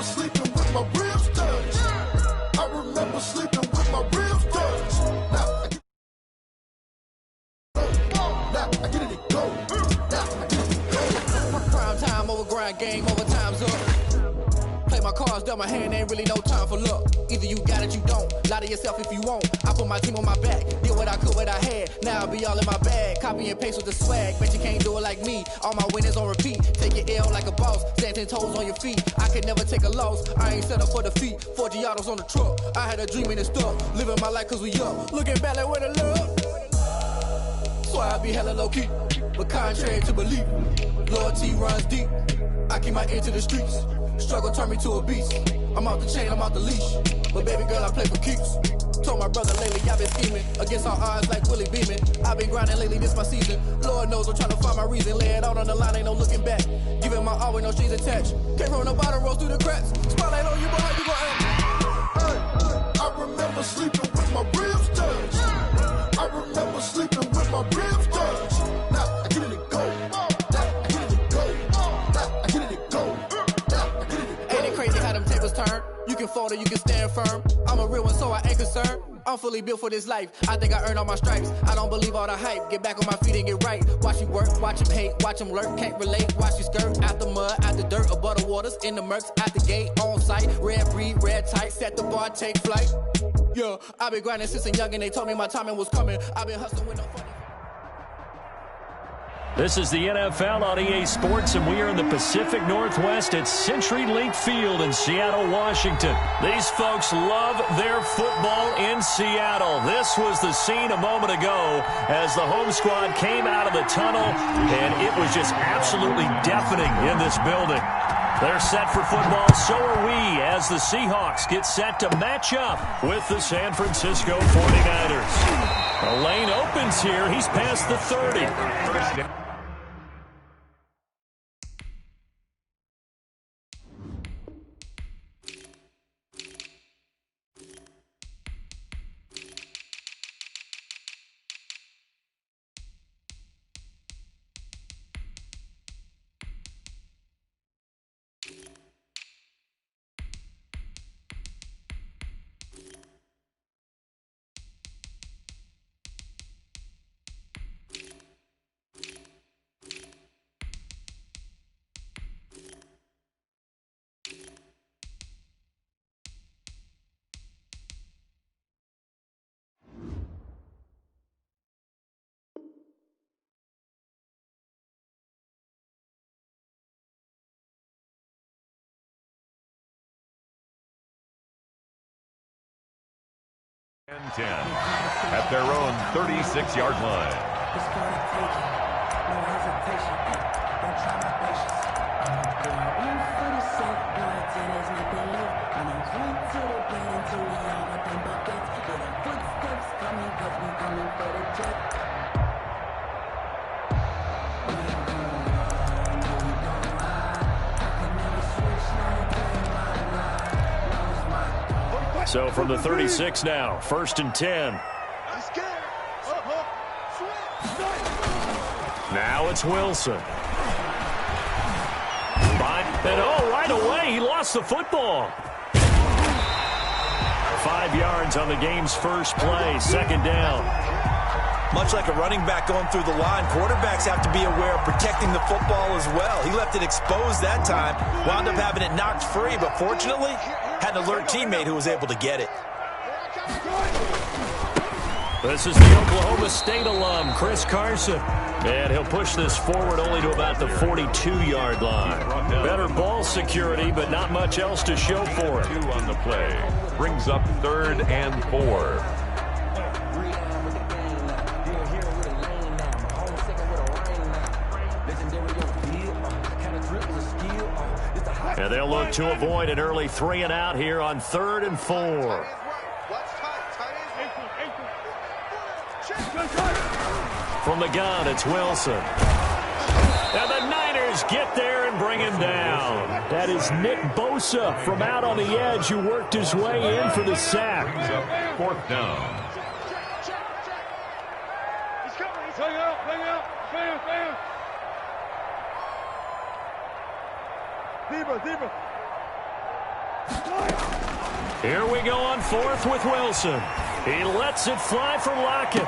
sleeping with my ribs touched. I remember sleeping with my ribs touched. Now I get it to go. Now I get it to go. Prime time over grind, game over, time's up. Play my cards, dealt my hand, ain't really no time for luck. Either you got it, you don't. Lie to yourself if you won't. I put my team on my back, did what I could, what I had. Now I'll be all in my bag, copy and paste with the swag. Bet you can't do it like me. All my winners on repeat. Take your L like a boss, stand 10 toes on your feet. I can never take a loss. I ain't set up for defeat. 4 Giottos on the truck. I had a dream and it stuck. Living my life cause we up. Looking back like where the love. So I be hella low key, but contrary to belief, loyalty runs deep. I keep my ear to the streets. Struggle turned me to a beast. I'm out the chain, I'm out the leash. But baby girl, I play for keeps. Told my brother lately, I've been scheming against all odds like Willie Beeman. I've been grinding lately, this my season. Lord knows I'm trying to find my reason. Lay it out on the line, ain't no looking back. Giving my all with no strings attached. Came from the bottom, rose through the cracks. Spotlight on you, boy, how you gon' act? Hey, I remember sleeping with my ribs touched. I remember sleeping with my ribs touched. Now I get it to go. Now I get it to go. Now I get it to go. Now I get it to go. Ain't it crazy how them tables turn? You can fold or you can stand firm. I'm a real one, so I ain't concerned. I'm fully built for this life. I think I earned all my stripes. I don't believe all the hype. Get back on my feet and get right. Watch you work, watch him hate, watch him lurk. Can't relate, watch you skirt. Out the mud, out the dirt, above the waters, in the murks, out the gate, on site. Red breed, red tight, set the bar, take flight. Yeah, I've been grinding since a young and they told me my timing was coming. I've been hustling with no funny. This is the NFL on EA Sports, and we are in the Pacific Northwest at CenturyLink Field in Seattle, Washington. These folks love their football in Seattle. This was the scene a moment ago as the home squad came out of the tunnel, and it was just absolutely deafening in this building. They're set for football, so are we, as the Seahawks get set to match up with the San Francisco 49ers. The lane opens here. He's past the 30. And 10 at their own 36-yard line. So from the 36 now, 1st and 10. Now it's Wilson. And right away, he lost the football. 5 yards on the game's first play, 2nd down. Much like a running back going through the line, quarterbacks have to be aware of protecting the football as well. He left it exposed that time, wound up having it knocked free, but fortunately, had an alert teammate who was able to get it. This is the Oklahoma State alum, Chris Carson. And he'll push this forward only to about the 42-yard line. Better ball security, but not much else to show for it. 2 on the play. Brings up 3rd and 4. And they'll look to avoid an early 3 and out here on 3rd and 4. From the gun, it's Wilson. And the Niners get there and bring him down. That is Nick Bosa from out on the edge who worked his way in for the sack. 4th down. Deeper. Here we go on fourth with Wilson. He lets it fly for Lockett.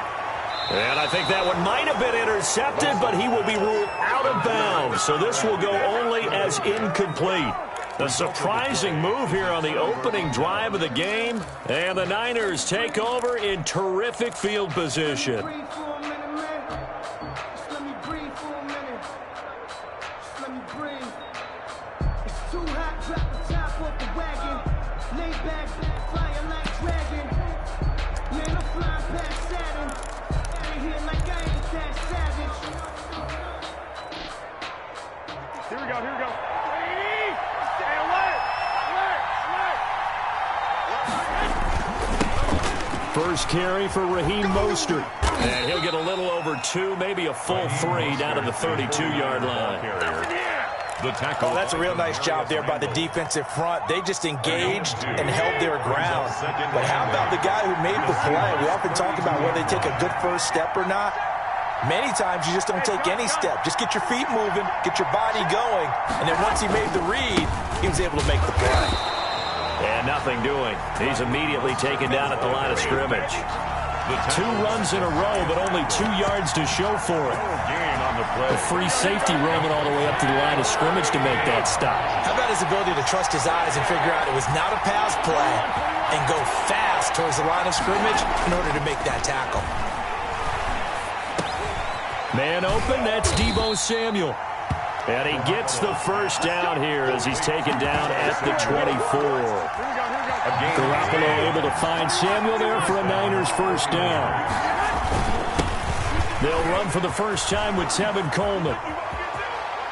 And I think that one might have been intercepted, but he will be ruled out of bounds. So this will go only as incomplete. A surprising move here on the opening drive of the game. And the Niners take over in terrific field position. First carry for Raheem Mostert. And he'll get a little over 2, maybe a full 3 down to the 32-yard line. The tackle. Oh, that's a real nice job there by the defensive front. They just engaged and held their ground. But how about the guy who made the play? We often talk about whether they take a good first step or not. Many times you just don't take any step. Just get your feet moving, get your body going. And then once he made the read, he was able to make the play. And nothing doing. He's immediately taken down at the line of scrimmage. 2 runs in a row, but only 2 yards to show for it. A free safety roaming all the way up to the line of scrimmage to make that stop. How about his ability to trust his eyes and figure out it was not a pass play and go fast towards the line of scrimmage in order to make that tackle. Man open, that's Deebo Samuel. And he gets the first down here as he's taken down at the 24. Garoppolo able to find Samuel there for a Niners first down. They'll run for the first time with Tevin Coleman.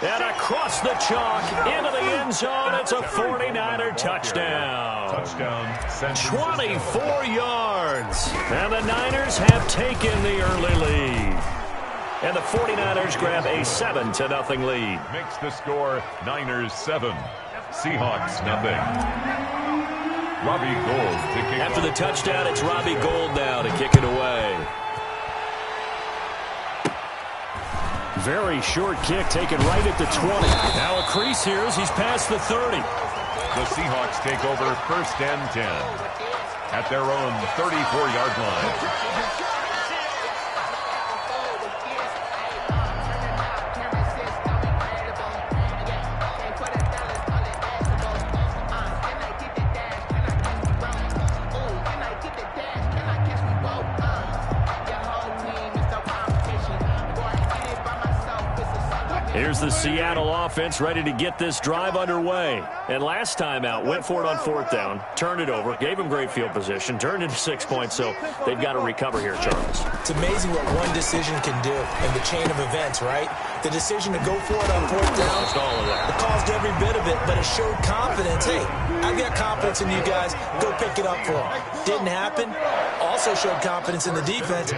And across the chalk into the end zone, it's a 49er touchdown. 24 yards. And the Niners have taken the early lead. And the 49ers grab a 7-0 lead. Makes the score Niners 7, Seahawks nothing. Robbie Gould to kick. After the touchdown, it's Robbie Gould now to kick it away. Very short kick taken right at the 20. Now a crease here as he's past the 30. The Seahawks take over first and 10 at their own 34-yard line. Here's the Seattle offense ready to get this drive underway. And last time out, went for it on fourth down, turned it over, gave them great field position, turned into 6 points, so they've got to recover here, Charles. It's amazing what one decision can do in the chain of events, right? The decision to go for it on fourth down, it caused every bit of it, but it showed confidence. Hey, I've got confidence in you guys. Go pick it up for them. Didn't happen. Also showed confidence in the defense.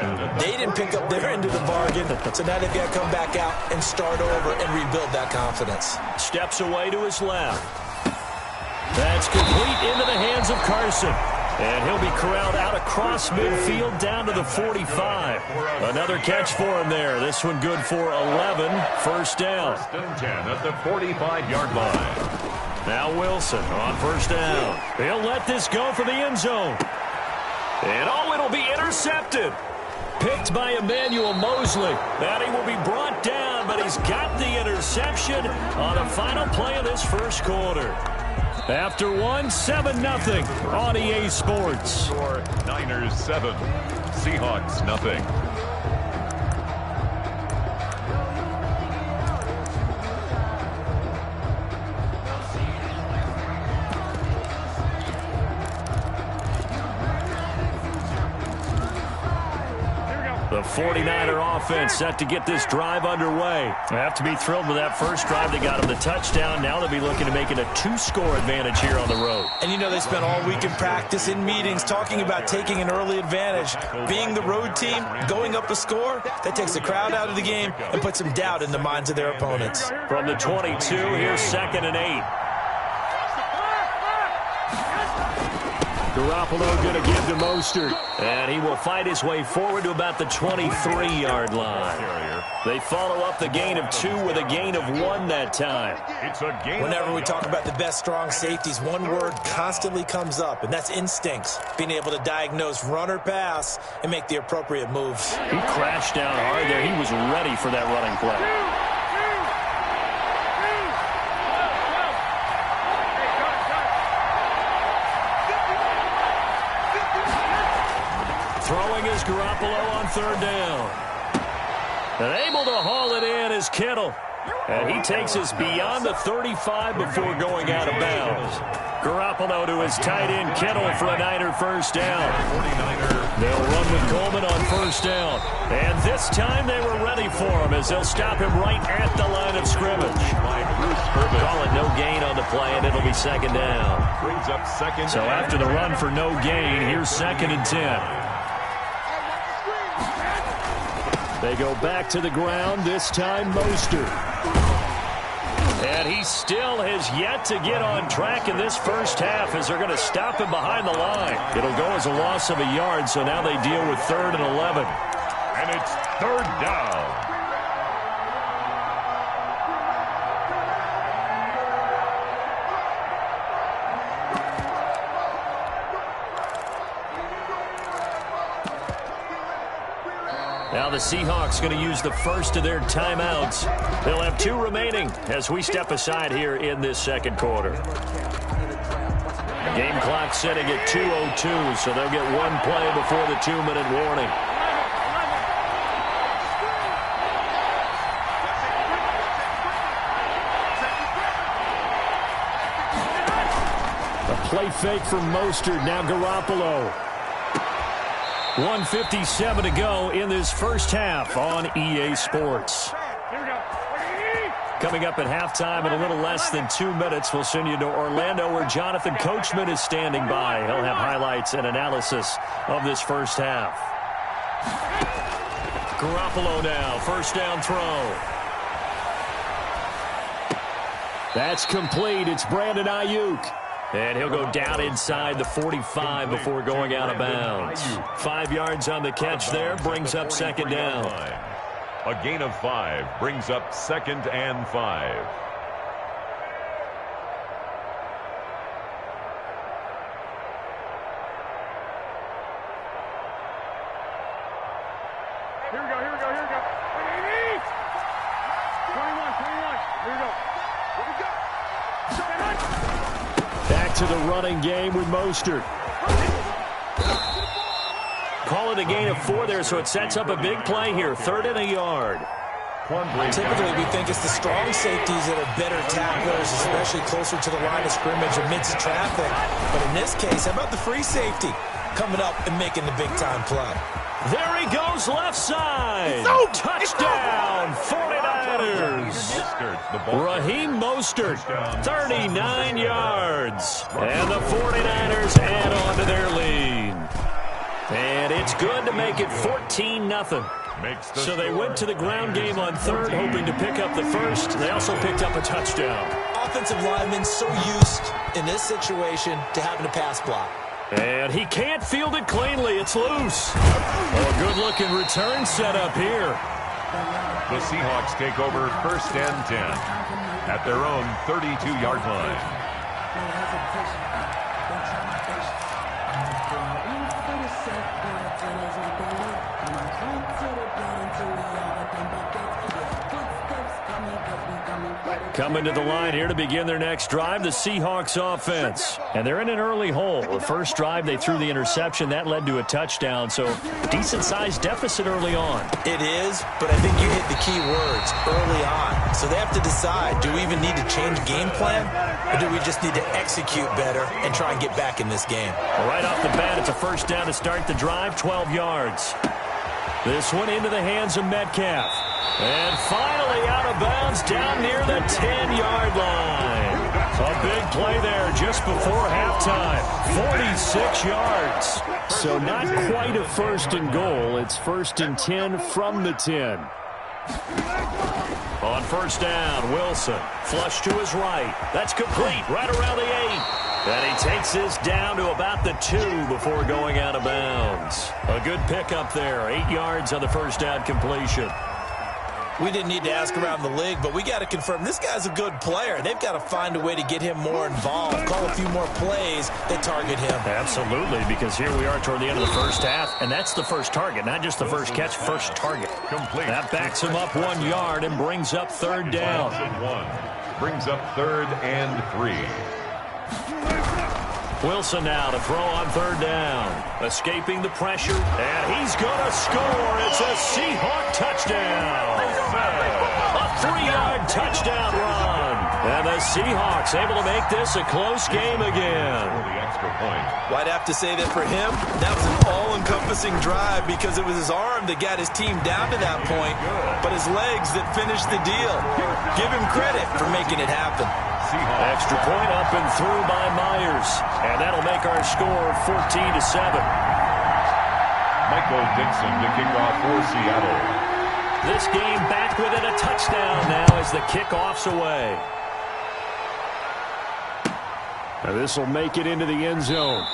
They didn't pick up their end of the bargain, so now they've got to come back out and start over and rebuild that confidence. Steps away to his left. That's complete into the hands of Carson. And he'll be corralled out across midfield down to the 45. Another catch for him there. This one good for 11. First down. 10 at the 45-yard line. Now Wilson on first down. He'll let this go for the end zone. And oh, it'll be intercepted. Picked by Emmanuel Mosley. And he will be brought down, but he's got the interception on the final play of this first quarter. After one, 7-0 on EA Sports. Niners 7, Seahawks nothing. The 49er offense set to get this drive underway. They have to be thrilled with that first drive. They got them the touchdown. Now they'll be looking to make it a 2-score advantage here on the road. And you know they spent all week in practice, in meetings, talking about taking an early advantage. Being the road team, going up a score, that takes the crowd out of the game and puts some doubt in the minds of their opponents. From the 22, here's 2nd and 8. Garoppolo going to give to Mostert. And he will fight his way forward to about the 23-yard line. They follow up the gain of 2 with a gain of 1 that time. Whenever we talk about the best strong safeties, one word constantly comes up, and that's instincts. Being able to diagnose run or pass and make the appropriate moves. He crashed down hard there. He was ready for that running play. Throwing is Garoppolo on 3rd down. And able to haul it in is Kittle. And he takes us beyond the 35 before going out of bounds. Garoppolo to his tight end Kittle for a Niner first down. They'll run with Coleman on 1st down. And this time they were ready for him as they'll stop him right at the line of scrimmage. Call it no gain on the play, and it'll be 2nd down. So after the run for no gain, here's 2nd and 10. They go back to the ground, this time Mostert. And he still has yet to get on track in this first half as they're going to stop him behind the line. It'll go as a loss of a yard, so now they deal with 3rd and 11. And it's 3rd down. Now the Seahawks going to use the first of their timeouts. They'll have 2 remaining as we step aside here in this 2nd quarter. Game clock setting at 2:02, so they'll get 1 play before the 2-minute warning. A play fake from Mostert, now Garoppolo. 1:57 to go in this first half on EA Sports. Coming up at halftime in a little less than 2 minutes, we'll send you to Orlando where Jonathan Coachman is standing by. He'll have highlights and analysis of this first half. Garoppolo now, 1st down throw. That's complete. It's Brandon Ayuk. And he'll go down inside the 45 before going out of bounds. 5 yards on the catch there, brings up 2nd down. A gain of 5 brings up 2nd and 5. Here we go. 21. Here we go. Back to the running game with Mostert. Call it a gain of 4 there, so it sets up a big play here. 3rd and a yard. Typically, we think it's the strong safeties that are better tacklers, especially closer to the line of scrimmage amidst traffic. But in this case, how about the free safety coming up and making the big-time play? There he goes, left side. Touchdown, 49ers. Raheem Mostert, 39 yards. And the 49ers add on to their lead. And it's good to make it 14-0. So they went to the ground game on 3rd, hoping to pick up the first. They also picked up a touchdown. Offensive linemen so used in this situation to having a pass block. And he can't field it cleanly. It's loose. A good-looking return set up here. The Seahawks take over 1st and 10 at their own 32-yard line. Coming to the line here to begin their next drive, the Seahawks offense. And they're in an early hole. The first drive, they threw the interception. That led to a touchdown, so decent-sized deficit early on. It is, but I think you hit the key words, early on. So they have to decide, do we even need to change game plan, or do we just need to execute better and try and get back in this game? Right off the bat, it's a 1st down to start the drive, 12 yards. This one into the hands of Metcalf. And finally out of bounds down near the 10-yard line. A big play there just before halftime. 46 yards. So not quite a 1st and goal. It's 1st and 10 from the 10. On 1st down, Wilson. Flush to his right. That's complete right around the 8. And he takes this down to about the 2 before going out of bounds. A good pickup there. 8 yards on the first down completion. We didn't need to ask around the league, but we got to confirm this guy's a good player. They've got to find a way to get him more involved, call a few more plays that target him. Absolutely, because here we are toward the end of the first half, and that's the first target, not just the first catch, first target. Complete. That backs him up 1 yard and brings up third down. Brings up 3rd and 3. Wilson now to throw on third down. Escaping the pressure, and he's going to score. It's a Seahawk touchdown. A 3-yard touchdown run. And the Seahawks able to make this a close game again. For the extra point. Well, I'd have to say that for him, that was an all-encompassing drive because it was his arm that got his team down to that point, but his legs that finished the deal. Give him credit for making it happen. Extra point up and through by Myers. And that'll make our score 14-7. Michael Dixon to kick off for Seattle. This game back within a touchdown now as the kickoff's away. Now this will make it into the end zone.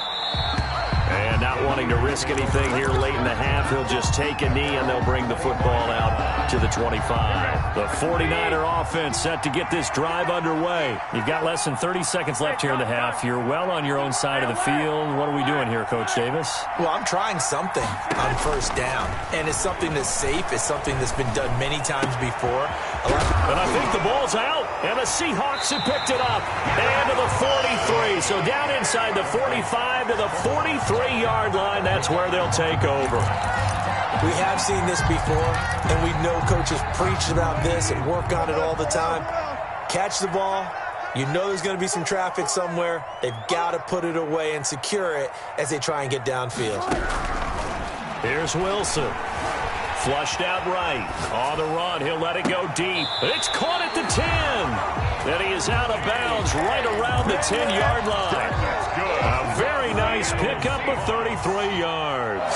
And not wanting to risk anything here late in the half, he'll just take a knee and they'll bring the football out to the 25. The 49er offense set to get this drive underway. You've got less than 30 seconds left here in the half. You're well on your own side of the field. What are we doing here, Coach Davis? Well, I'm trying something on first down, and it's something that's safe. It's something that's been done many times before. And I think the ball's out, and the Seahawks have picked it up. And to the 43, so down inside the 45 to the 43-yard line. That's where they'll take over. We have seen this before, and we know coaches preach about this and work on it all the time. Catch the ball. You know there's going to be some traffic somewhere. They've got to put it away and secure it as they try and get downfield. Here's Wilson. Flushed out right. On the run, he'll let it go deep. It's caught at the 10. Then he is out of bounds right around the 10-yard line. A very nice pickup of 33 yards.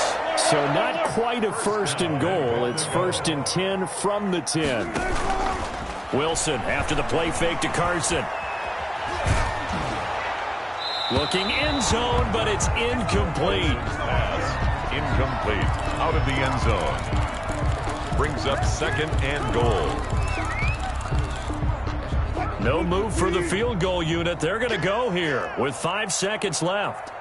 So not quite a first and goal. It's 1st and 10 from the 10. Wilson after the play fake to Carson. Looking end zone, but it's incomplete. Pass incomplete. Out of the end zone. Brings up 2nd and goal. No move for the field goal unit. They're going to go here with 5 seconds left.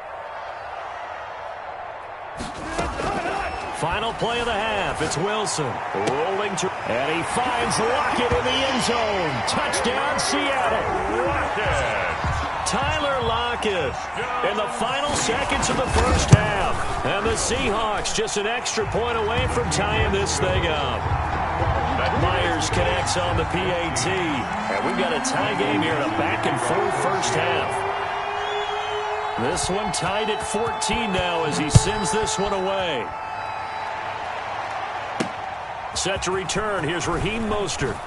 Final play of the half. It's Wilson rolling to, and he finds Lockett in the end zone. Touchdown, Seattle. Lockett. Tyler Lockett in the final seconds of the first half. And the Seahawks just an extra point away from tying this thing up. Myers connects on the PAT. And we've got a tie game here in a back-and-forth first half. This one tied at 14 now as he sends this one away. Set to return. Here's Raheem Mostert.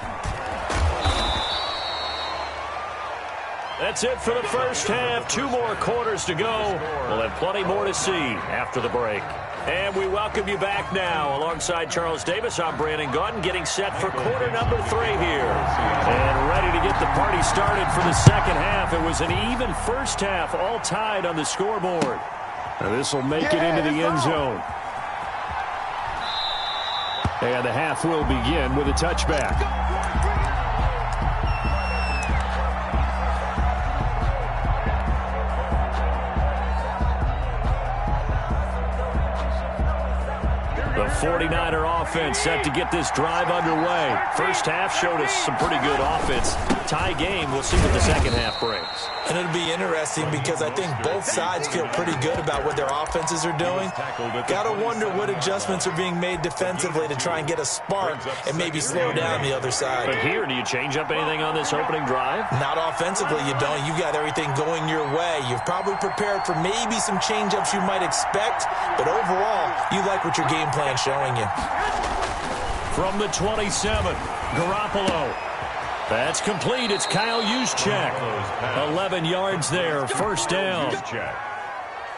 That's it for the first half. 2 more quarters to go. We'll have plenty more to see after the break. And we welcome you back now. Alongside Charles Davis, I'm Brandon Gunn, getting set for quarter number 3 here. And ready to get the party started for the second half. It was an even first half, all tied on the scoreboard. Now this will make it into the end zone. And the half will begin with a touchback. The 49er offense set to get this drive underway. First half showed us some pretty good offense. Tie game. We'll see what the second half brings. And it'll be interesting because I think both sides feel pretty good about what their offenses are doing. Got to wonder what adjustments are being made defensively to try and get a spark and maybe slow down the other side. But here, do you change up anything on this opening drive? Not offensively, you don't. You got everything going your way. You've probably prepared for maybe some change-ups you might expect, but overall, you like what your game plan's showing you. From the 27, Garoppolo. That's complete. It's Kyle Juszczyk. 11 yards there. First down.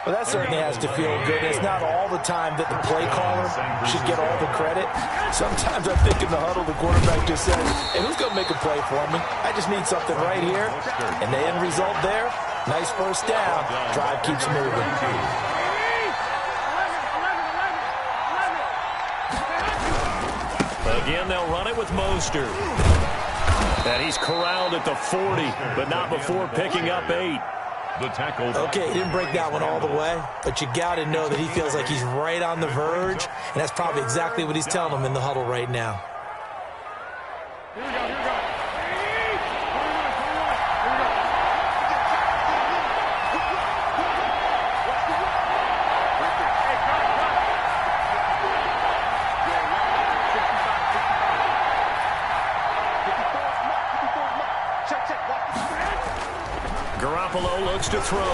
Well, that certainly has to feel good. It's not all the time that the play caller should get all the credit. Sometimes I think in the huddle, the quarterback just says, hey, who's going to make a play for me? I just need something right here. And the end result there, Nice first down. Drive keeps moving. Again, they'll run it with Mostert. And he's corralled at the 40, but not before picking up 8. The tackle. Okay, he didn't break that one all the way, but you got to know that he feels like he's right on the verge, and that's probably exactly what he's telling him in the huddle right now. Here we go, here we go. Garoppolo looks to throw.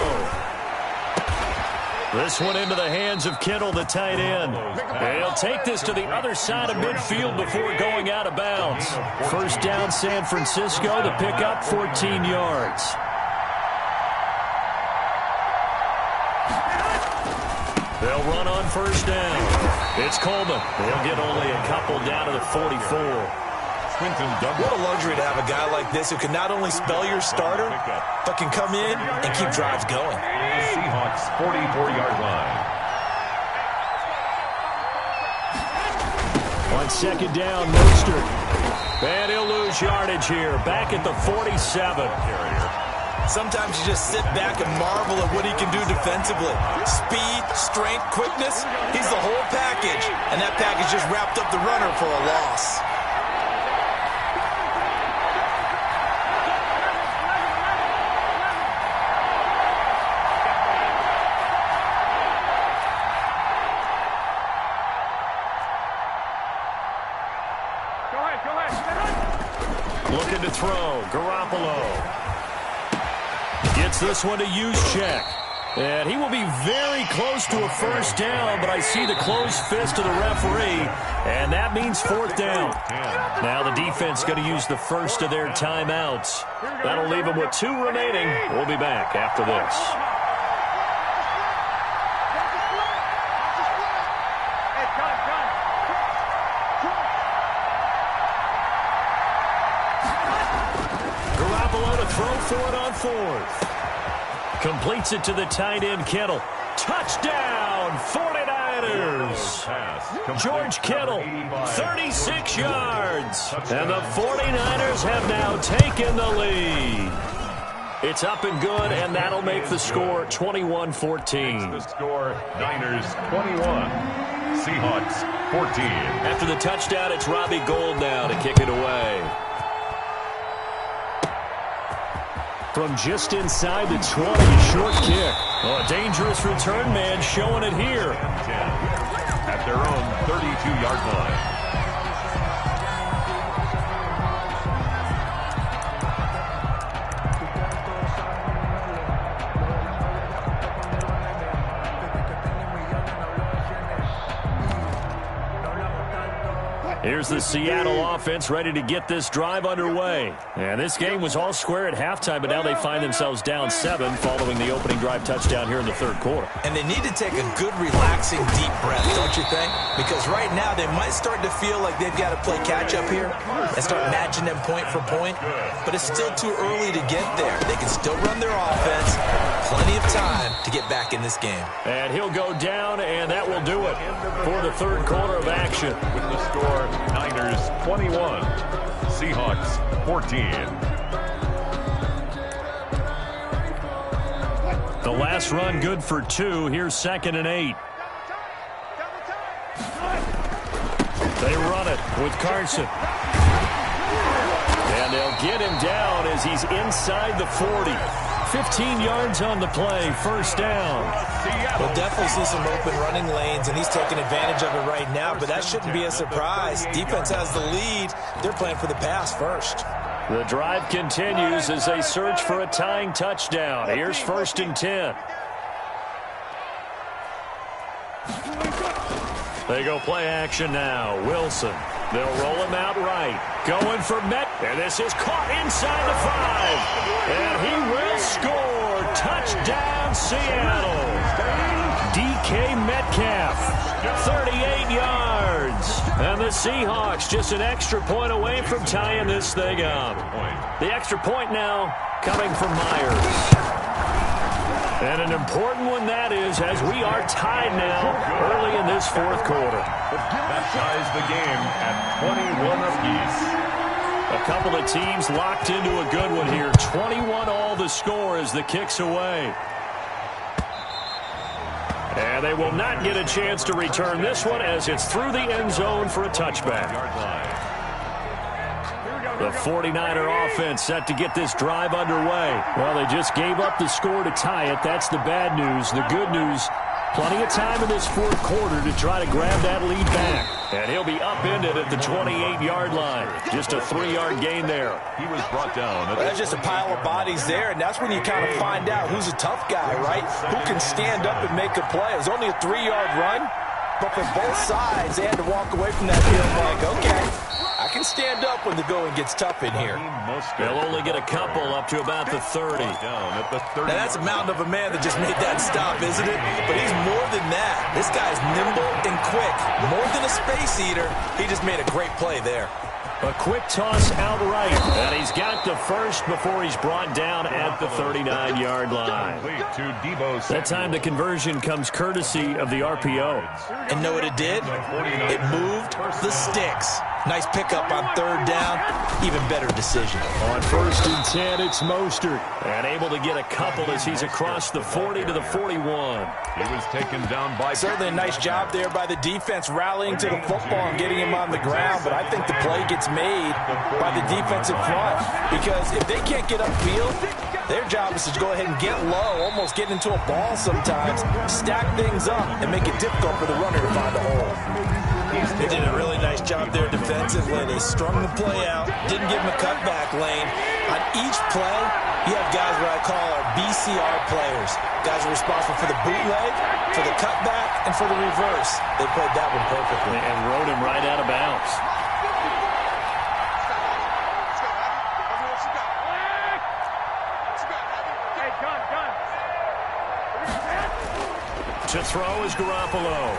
This one into the hands of Kittle, the tight end. And he'll take this to the other side of midfield before going out of bounds. First down, San Francisco, to pick up 14 yards. They'll run on first down. It's Coleman. He'll get only a couple down to the 44. What a luxury to have a guy like this who can not only spell your starter, but can come in and keep drives going. Seahawks 44-yard line. On second down, Mostert. And he'll lose yardage here. Back at the 47. Sometimes you just sit back and marvel at what he can do defensively. Speed, strength, quickness, he's the whole package. And that package just wrapped up the runner for a loss. Looking to throw. Garoppolo gets this one to Juszczyk. And he will be very close to a first down, but I see the closed fist of the referee, and that means fourth down. Now the defense going to use the first of their timeouts. That'll leave them with 2 remaining. We'll be back after this. Throw for it on fourth. Completes it to the tight end, Kittle. Touchdown, 49ers. George Kittle, 36 yards. And the 49ers have now taken the lead. It's up and good, and that'll make the score 21-14. The score, Niners 21, Seahawks 14. After the touchdown, it's Robbie Gould now to kick it away. From just inside the 20, short kick. Oh, a dangerous return man showing it here. 10 at their own 32-yard line. Here's the Seattle offense ready to get this drive underway. And this game was all square at halftime, but now they find themselves down 7 following the opening drive touchdown here in the third quarter. And they need to take a good, relaxing, deep breath, don't you think? Because right now they might start to feel like they've got to play catch-up here and start matching them point for point. But it's still too early to get there. They can still run their offense. Plenty of time to get back in this game. And he'll go down, and that will do it for the third quarter of action. With the score, Niners 21, Seahawks 14. The last run good for 2. Here's 2nd and 8. They run it with Carson. And they'll get him down as he's inside the 40. 15 yards on the play, first down. We'll definitely see some open running lanes, and he's taking advantage of it right now, but that shouldn't be a surprise. Defense has the lead. They're playing for the pass first. The drive continues as they search for a tying touchdown. Here's 1st and 10. They go play action now. Wilson. They'll roll him out right. Going for Met. And this is caught inside the 5. And he will score. Touchdown, Seattle. DK Metcalf. 38 yards. And the Seahawks just an extra point away from tying this thing up. The extra point now coming from Myers. And an important one that is, as we are tied now early in this fourth quarter. That ties the game at 21 apiece. A couple of teams locked into a good one here. 21 all the score as the kick's away. And they will not get a chance to return this one as it's through the end zone for a touchback. The 49er offense set to get this drive underway. Well, they just gave up the score to tie it. That's the bad news. The good news, plenty of time in this fourth quarter to try to grab that lead back. And he'll be upended at the 28-yard line. Just a 3-yard gain there. He was brought down. That's just a pile of bodies there, and that's when you kind of find out who's a tough guy, right? Who can stand up and make a play. It was only a 3-yard run, but for both sides, they had to walk away from that field like, okay, I can stand up when the going gets tough in here. They'll only get a couple up to about the 30. Down at the 30. Now, that's a mountain of a man that just made that stop, isn't it? But he's more than that. This guy's nimble and quick. More than a space eater, he just made a great play there. A quick toss outright, and he's got the first before he's brought down at the 39-yard line. That time the conversion comes courtesy of the RPO. And know what it did? It moved the sticks. Nice pickup on third down. Even better decision. On 1st and 10, it's Mostert. And able to get a couple as he's across the 40 to the 41. He was taken down by... Certainly a nice job there by the defense rallying to the football and getting him on the ground. But I think the play gets made by the defensive front. Because if they can't get upfield, their job is to go ahead and get low, almost get into a ball sometimes, stack things up, and make it difficult for the runner to find a hole. They did a really nice job there defensively. They strung the play out, didn't give him a cutback lane. On each play, you have guys what I call our BCR players. Guys are responsible for the bootleg, for the cutback, and for the reverse. They played that one perfectly. And rode him right out of bounds. To throw is Garoppolo.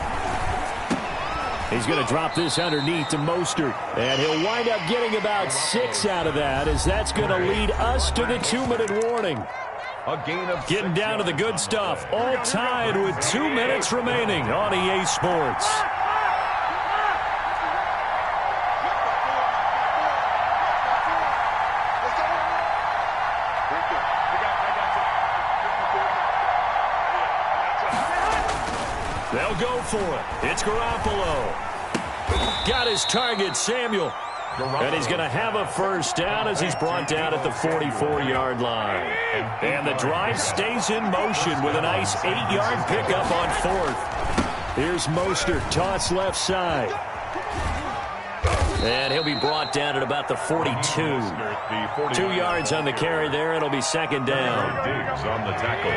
He's going to drop this underneath to Mostert. And he'll wind up getting about 6 out of that, as that's going to lead us to the 2-minute warning. A gain of getting down to the good stuff. All tied with 2 minutes remaining on EA Sports. They'll go for it. It's Garoppolo. Got his target, Samuel. And he's going to have a first down as he's brought down at the 44-yard line. And the drive stays in motion with a nice 8-yard pickup on 4th. Here's Mostert, toss left side. And he'll be brought down at about the 42. 2 yards on the carry there. It'll be second down. Diggs on the tackle.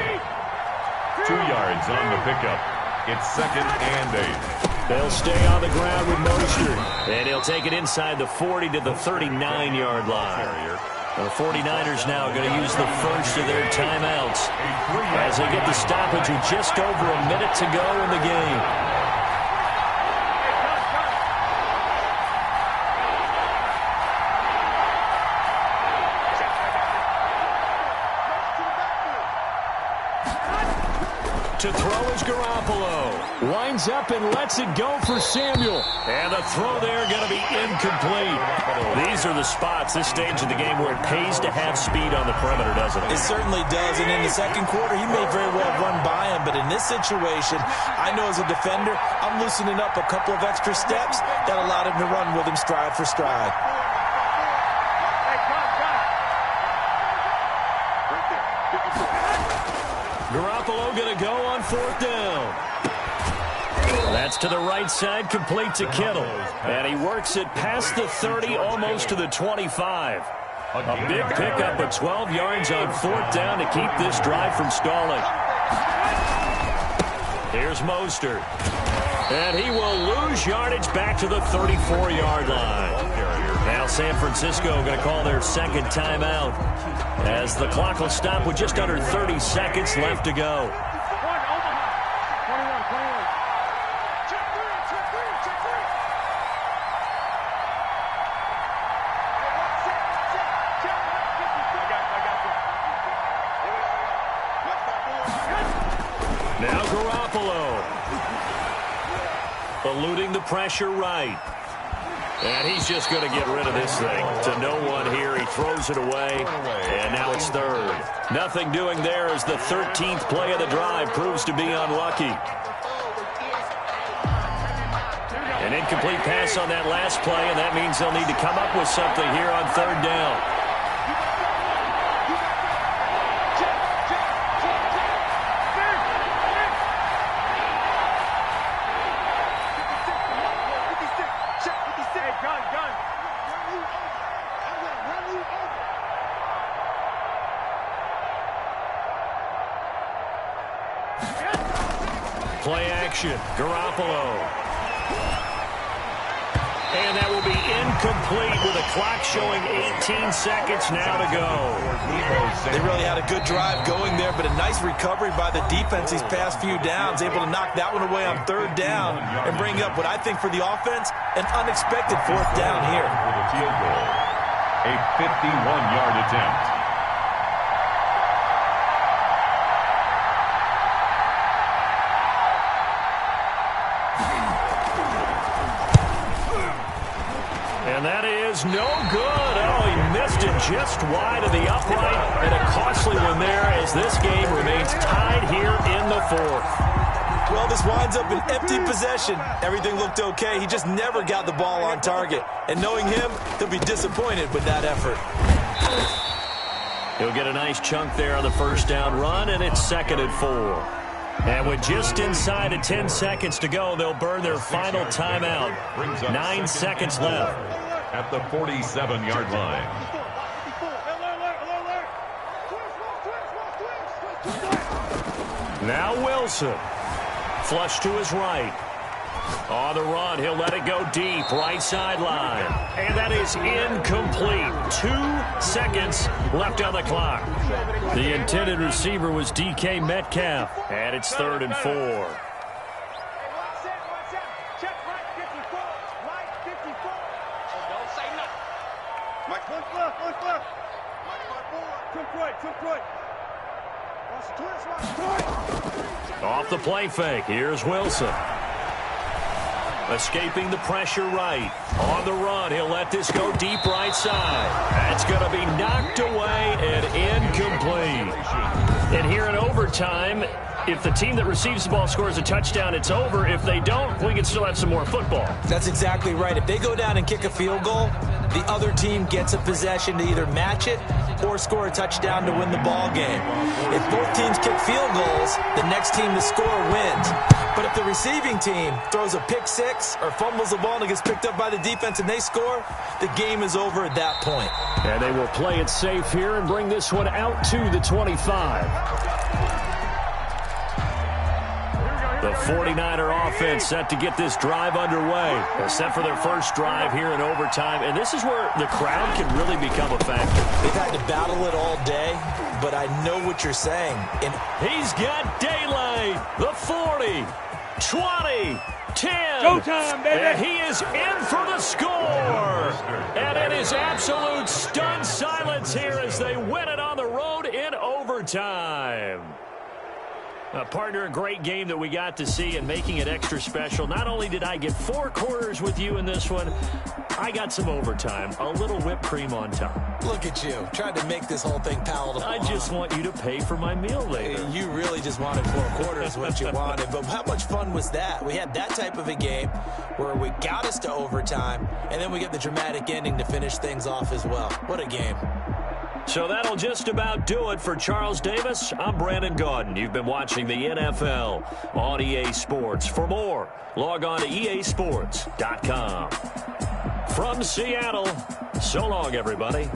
2 yards on the pickup. It's 2nd and 8. They'll stay on the ground with Mostert. And he'll take it inside the 40 to the 39-yard line. The 49ers now going to use the first of their timeouts as they get the stoppage with just over a minute to go in the game. To throw is Garoppolo. Winds up and lets it go for Samuel. And the throw there going to be incomplete. These are the spots, this stage of the game, where it pays to have speed on the perimeter, doesn't it? It certainly does. And in the second quarter, he may very well run by him. But in this situation, I know as a defender, I'm loosening up a couple of extra steps that allowed him to run with him stride for stride. Garoppolo going to go on 4th down. That's to the right side, complete to Kittle. And he works it past the 30, almost to the 25. A big pickup of 12 yards on 4th down to keep this drive from stalling. Here's Mostert. And he will lose yardage back to the 34-yard line. Now San Francisco going to call their second timeout as the clock will stop with just under 30 seconds left to go. eluding the pressure right. And he's just going to get rid of this thing. To no one here. He throws it away. And now it's third. Nothing doing there as the 13th play of the drive proves to be unlucky. An incomplete pass on that last play, and that means they'll need to come up with something here on third down. Play action, Garoppolo. And that will be incomplete with a clock showing 18 seconds now to go. They really had a good drive going there, but a nice recovery by the defense these past few downs, able to knock that one away on third down and bring up what I think for the offense, an unexpected fourth down here. With a field goal, a 51-yard attempt. And that is no good. Oh, he missed it just wide of the upright. And a costly one there as this game remains tied here in the fourth. Well, this winds up an empty possession. Everything looked okay. He just never got the ball on target. And knowing him, he'll be disappointed with that effort. He'll get a nice chunk there on the first down run, and it's 2nd and 4. And with just inside of 10 seconds to go, they'll burn their final timeout. 9 seconds left. At the 47-yard line. Now Wilson. Flush to his right. On the run, he'll let it go deep, right sideline. And that is incomplete. 2 seconds left on the clock. The intended receiver was DK Metcalf. And it's 3rd and 4. Off the play fake, here's Wilson. Escaping the pressure right. On the run, he'll let this go deep right side. That's going to be knocked away and incomplete. And here in overtime, if the team that receives the ball scores a touchdown, it's over. If they don't, we can still have some more football. That's exactly right. If they go down and kick a field goal, the other team gets a possession to either match it or score a touchdown to win the ball game. If both teams kick field goals, the next team to score wins. But if the receiving team throws a pick six or fumbles the ball and it gets picked up by the defense and they score, the game is over at that point. And they will play it safe here and bring this one out to the 25. The 49er offense set to get this drive underway. They're set for their first drive here in overtime. And this is where the crowd can really become a factor. They've had to battle it all day, but I know what you're saying. And he's got daylight. The 40, 20, 10. Showtime, baby. And he is in for the score. And it is absolute stunned silence here as they win it on the road in overtime. Partner, a great game that we got to see and making it extra special. Not only did I get 4 quarters with you in this one, I got some overtime, a little whipped cream on top. Look at you, trying to make this whole thing palatable. I just want you to pay for my meal later. You really just wanted 4 quarters, what you wanted. But how much fun was that? We had that type of a game where we got us to overtime, and then we get the dramatic ending to finish things off as well. What a game. So that'll just about do it for Charles Davis. I'm Brandon Gaudin. You've been watching the NFL on EA Sports. For more, log on to easports.com. From Seattle, so long, everybody.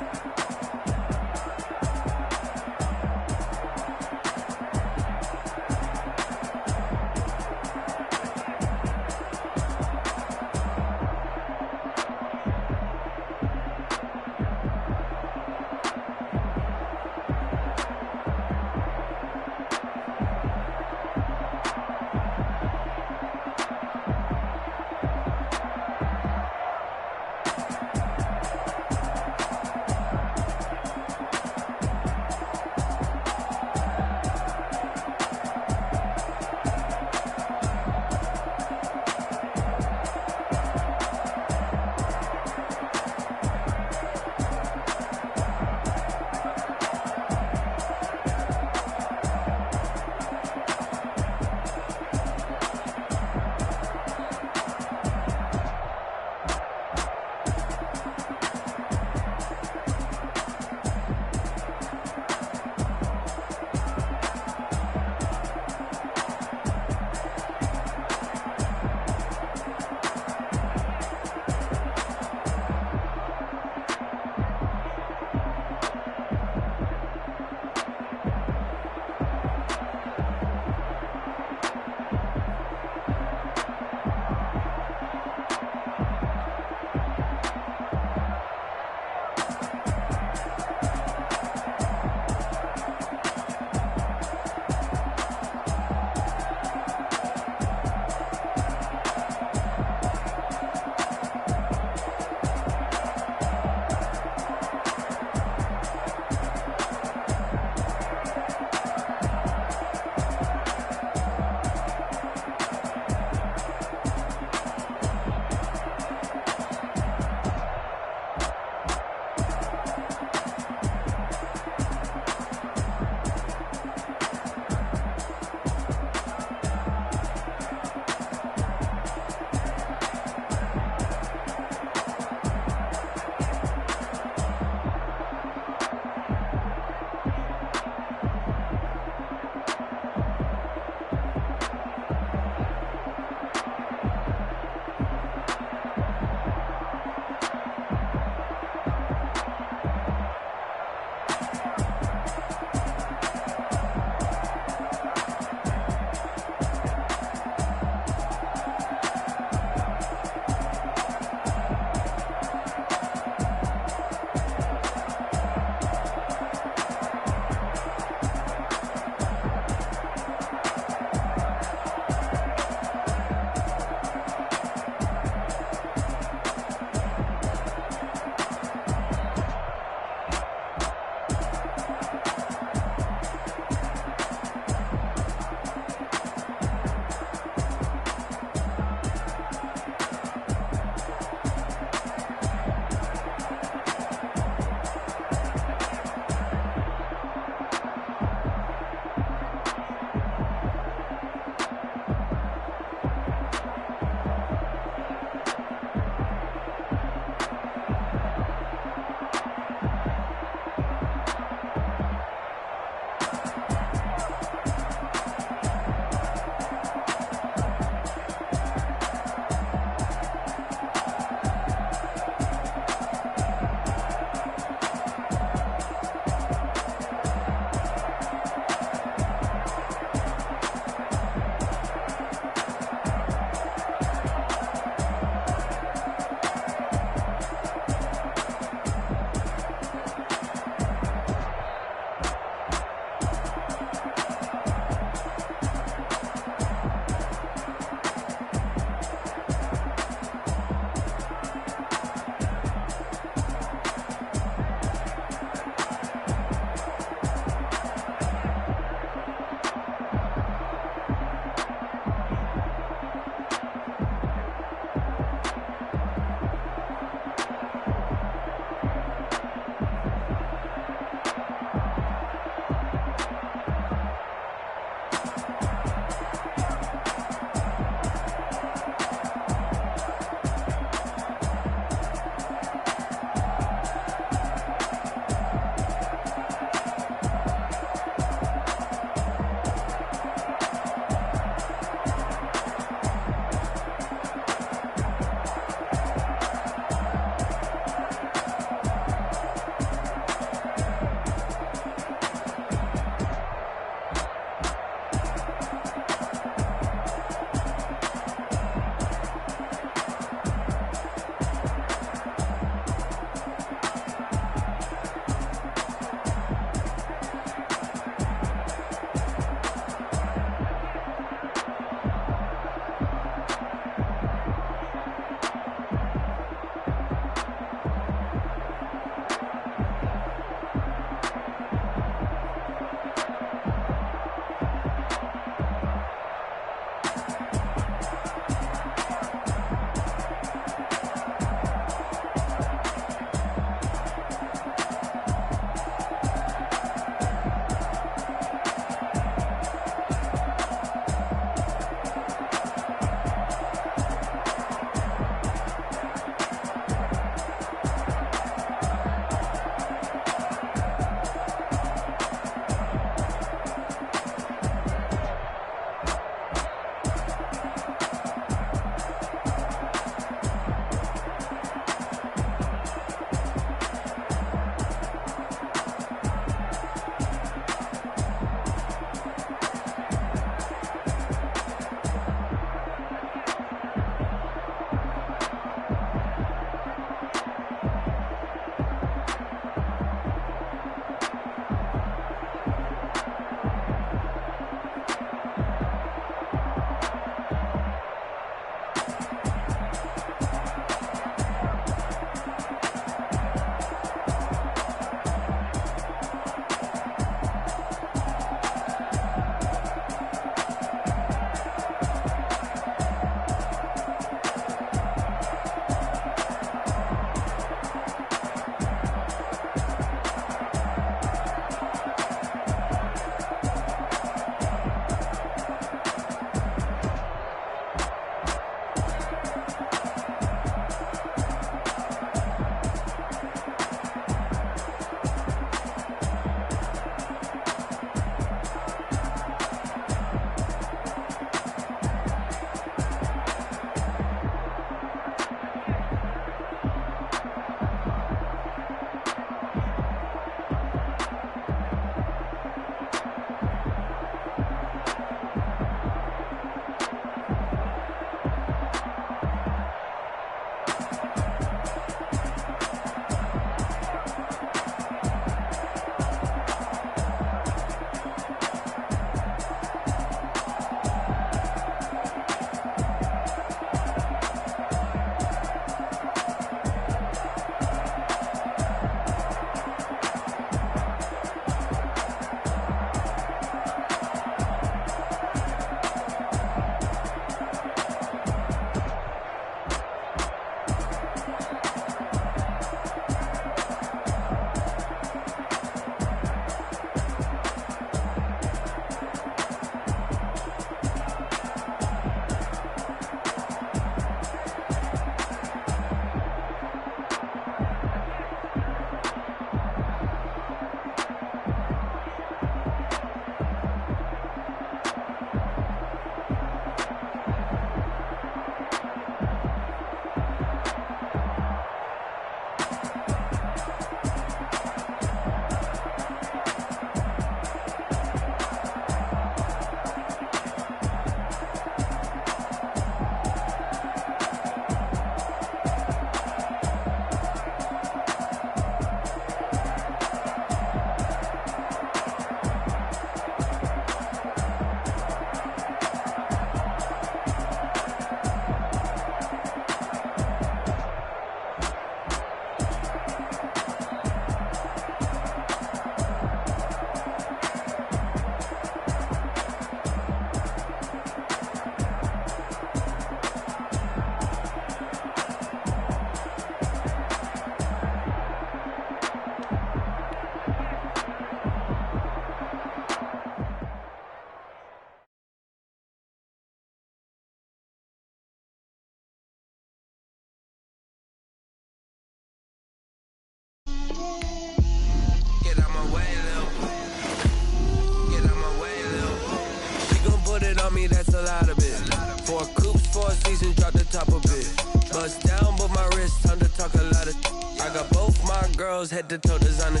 girls head to toe designer.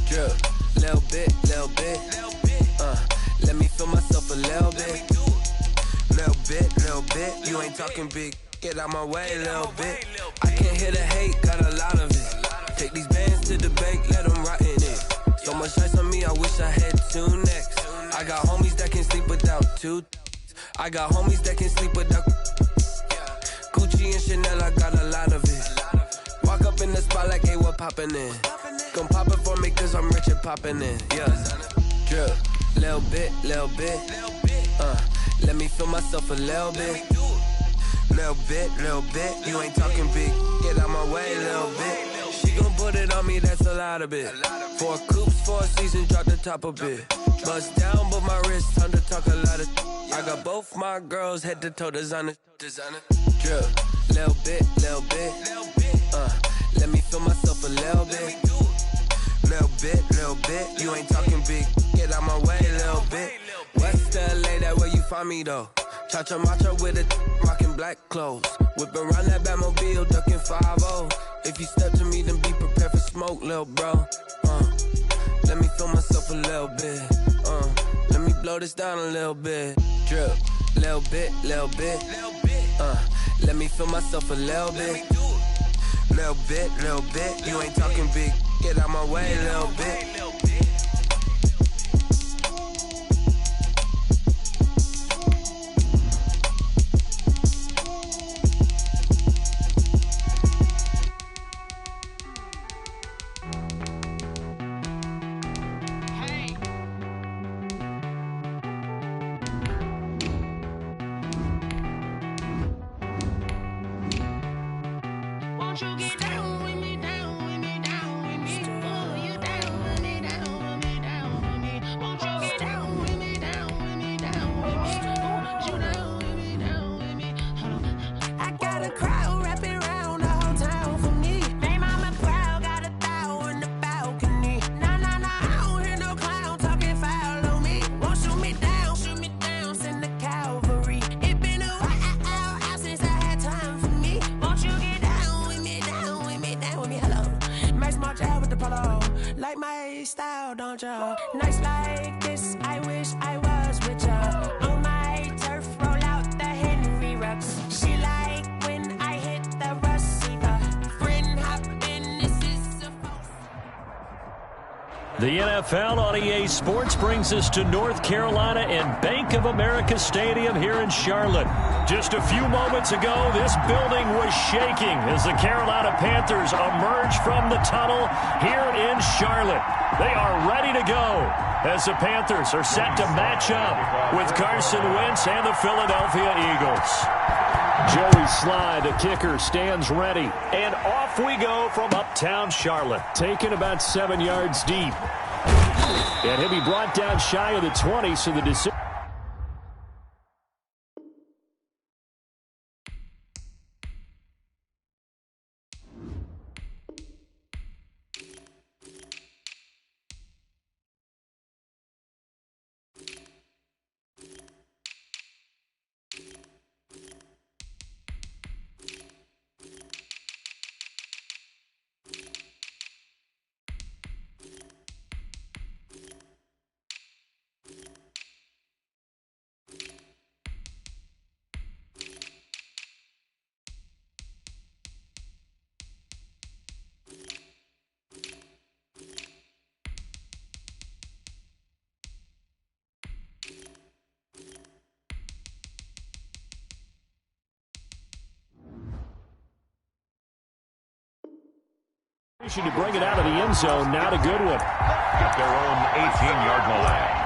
Drip, little bit. Let me feel myself a little bit. Little bit. You ain't talking big. Get out my way, little bit. I can't hear the hate, got a lot of it. Take these bands to the bank, let them rot in it. So much ice on me, I wish I had two necks. I got homies that can sleep without two. I got homies that can sleep without Gucci and Chanel, I got a lot of it. Walk up in the spot like, hey, what poppin' in? Gon' pop it for me cause I'm rich and poppin' in. Yeah, drip, little bit. Let me feel myself a little bit. Little bit. You ain't talking big. Get out my way, little bit. She gon' put it on me, that's a lot of it. 4 coops, 4 seasons, drop the top a bit. Bust down, but my wrist, time to talk a lot of. I got both my girls head to toe designer. Drip, little bit. Let me feel myself a little bit. Little bit. You ain't talking big. Get out my way, little bit. West LA, that where you find me though. Cha-cha matcha with a rockin' black clothes. Whip around that Batmobile, ducking 5-0. If you step to me, then be prepared for smoke, lil' bro. Let me feel myself a little bit. Let me blow this down a little bit. Drip, little bit. Let me feel myself a little bit. Little bit. You ain't talking big. Get out my way, little bit. Nights like this, I wish I was with ya. On my turf, roll out the Henry Rux. She like when I hit the receiver. Friend hop in, this is a false. The NFL on EA Sports brings us to North Carolina and Bank of America Stadium here in Charlotte. Just a few moments ago, this building was shaking as the Carolina Panthers emerge from the tunnel here in Charlotte. They are ready to go as the Panthers are set to match up with Carson Wentz and the Philadelphia Eagles. Joey Slye, the kicker, stands ready. And off we go from uptown Charlotte, taken about 7 yards deep. And he'll be brought down shy of the 20, so the decision. To bring it out of the end zone, not a good one. At their own 18-yard line.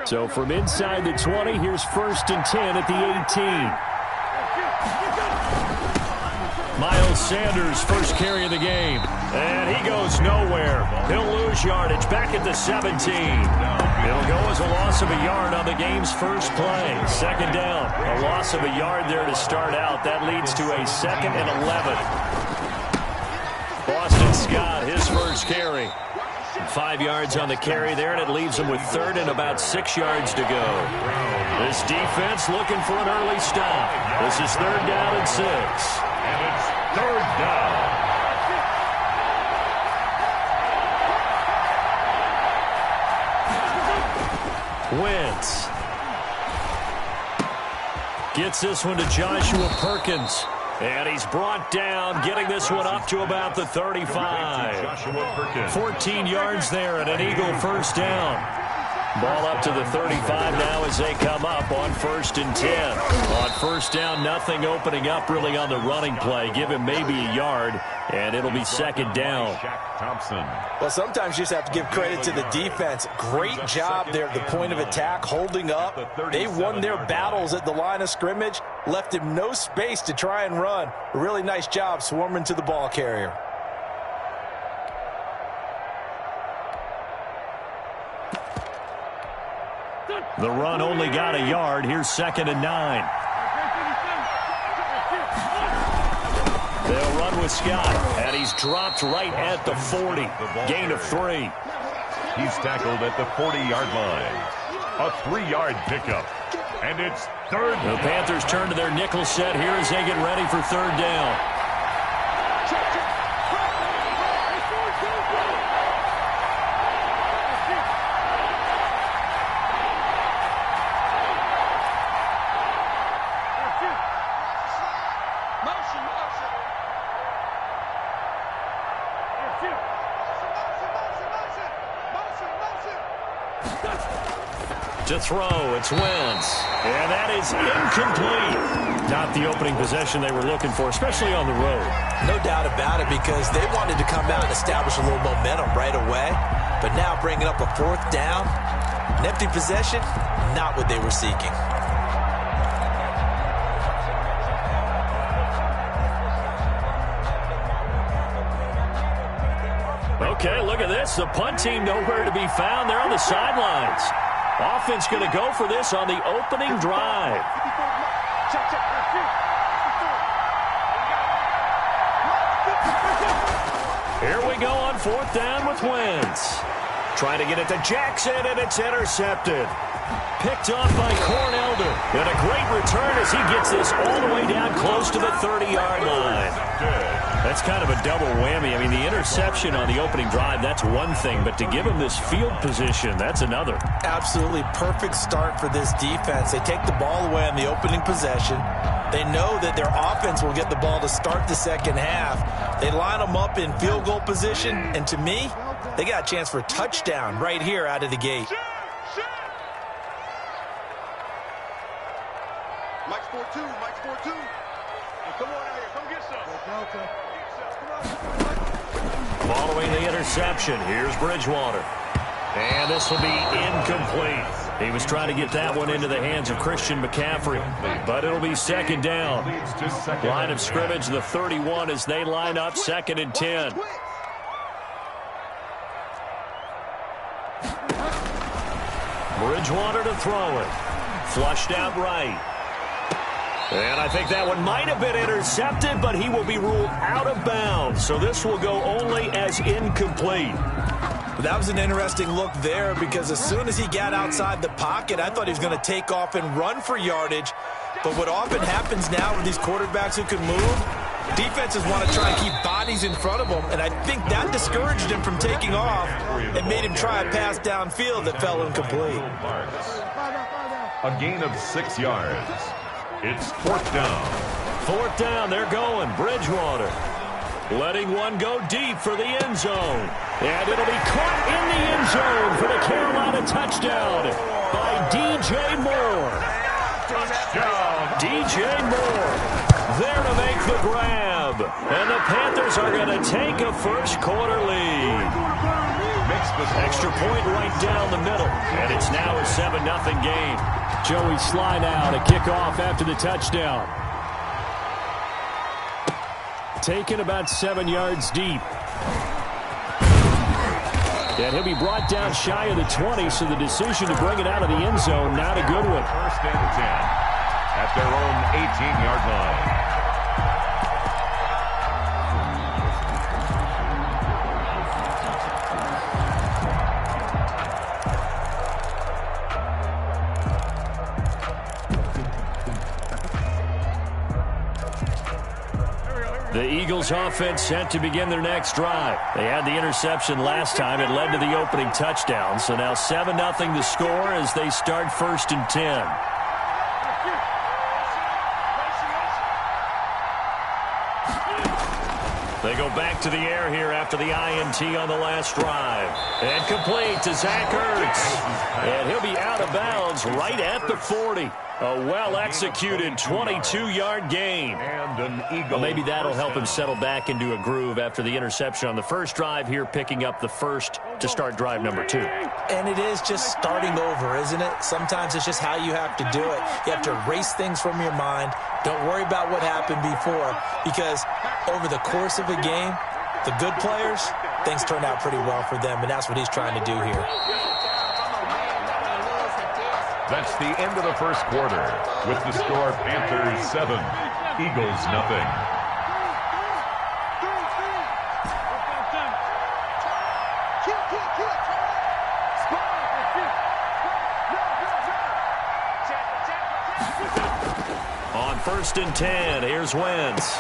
So from inside the 20, here's 1st and 10 at the 18. Miles Miles Sanders' first carry of the game. And he goes nowhere. He'll lose yardage back at the 17. It'll go as a loss of a yard on the game's first play. Second down. A loss of a yard there to start out. That leads to a 2nd and 11. Boston Scott, his first carry. 5 yards on the carry there, and it leaves him with 3rd and about 6 yards to go. This defense looking for an early stop. This is 3rd down and 6. And it's 3rd down. Wentz gets this one to Joshua Perkins. And he's brought down, getting this one up to about the 35. 14 yards there and an Eagle first down. Ball up to the 35 now as they come up on 1st and 10. On first down, nothing opening up really on the running play. Give him maybe a yard, and it'll be 2nd down. Well, sometimes you just have to give credit to the defense. Great job there at the point of attack, holding up. They won their battles at the line of scrimmage, left him no space to try and run. A really nice job swarming to the ball carrier. The run only got a yard. Here's 2nd and 9. They'll run with Scott, and he's dropped right at the 40. Gain of 3. He's tackled at the 40-yard line. A 3-yard pickup. And it's 3rd down. The Panthers turn to their nickel set here as they get ready for 3rd down. To throw, it's Wentz. And that is incomplete. Not the opening possession they were looking for, especially on the road. No doubt about it, because they wanted to come out and establish a little momentum right away. But now bringing up a 4th down, an empty possession, not what they were seeking. Okay, look at this. The punt team nowhere to be found. They're on the sidelines. Offense going to go for this on the opening drive. Here we go on 4th down with Wentz. Trying to get it to Jackson, and it's intercepted. Picked off by Cornelder. And a great return as he gets this all the way down close to the 30-yard line. That's kind of a double whammy. I mean, the interception on the opening drive, that's one thing. But to give him this field position, that's another. Absolutely perfect start for this defense. They take the ball away on the opening possession. They know that their offense will get the ball to start the second half. They line them up in field goal position. And to me, they got a chance for a touchdown right here out of the gate. Mike's 4-2. Mike's 4-2. Come on out here. Come get some. Following the interception, here's Bridgewater. And this will be incomplete. He was trying to get that one into the hands of Christian McCaffrey. But it'll be 2nd down. Line of scrimmage, the 31 as they line up 2nd and 10. Bridgewater to throw it. Flushed out right. And I think that one might have been intercepted, but he will be ruled out of bounds. So this will go only as incomplete. That was an interesting look there, because as soon as he got outside the pocket, I thought he was going to take off and run for yardage. But what often happens now with these quarterbacks who can move, defenses want to try and keep bodies in front of them, and I think that discouraged him from taking off and made him try a pass downfield that fell incomplete. A gain of 6 yards. It's 4th down. 4th down, they're going. Bridgewater letting one go deep for the end zone. And it'll be caught in the end zone for the Carolina touchdown by DJ Moore. Touchdown. DJ Moore there to make the grab. And the Panthers are going to take a first quarter lead. Extra point right down the middle. And it's now a 7-0 game. Joey Slye now to kick off after the touchdown. taken about 7 yards deep. And he'll be brought down shy of the 20, so the decision to bring it out of the end zone, not a good one. First and 10 at their own 18-yard line. The Eagles offense set to begin their next drive. They had the interception last time. It led to the opening touchdown. So now 7-0 the score as they start 1st and 10. They go back to the air here after the INT on the last drive. And complete to Zach Ertz. And he'll be out of bounds right at the 40. A well-executed 22-yard gain. And an Eagle. Well, maybe that'll help him settle back into a groove after the interception on the first drive here, picking up the first to start drive number 2. And it is just starting over, isn't it? Sometimes it's just how you have to do it. You have to erase things from your mind. Don't worry about what happened before, because over the course of a game, the good players, things turn out pretty well for them, and that's what he's trying to do here. That's the end of the first quarter. With the score, Panthers 7, Eagles nothing. On 1st and 10, here's Wentz.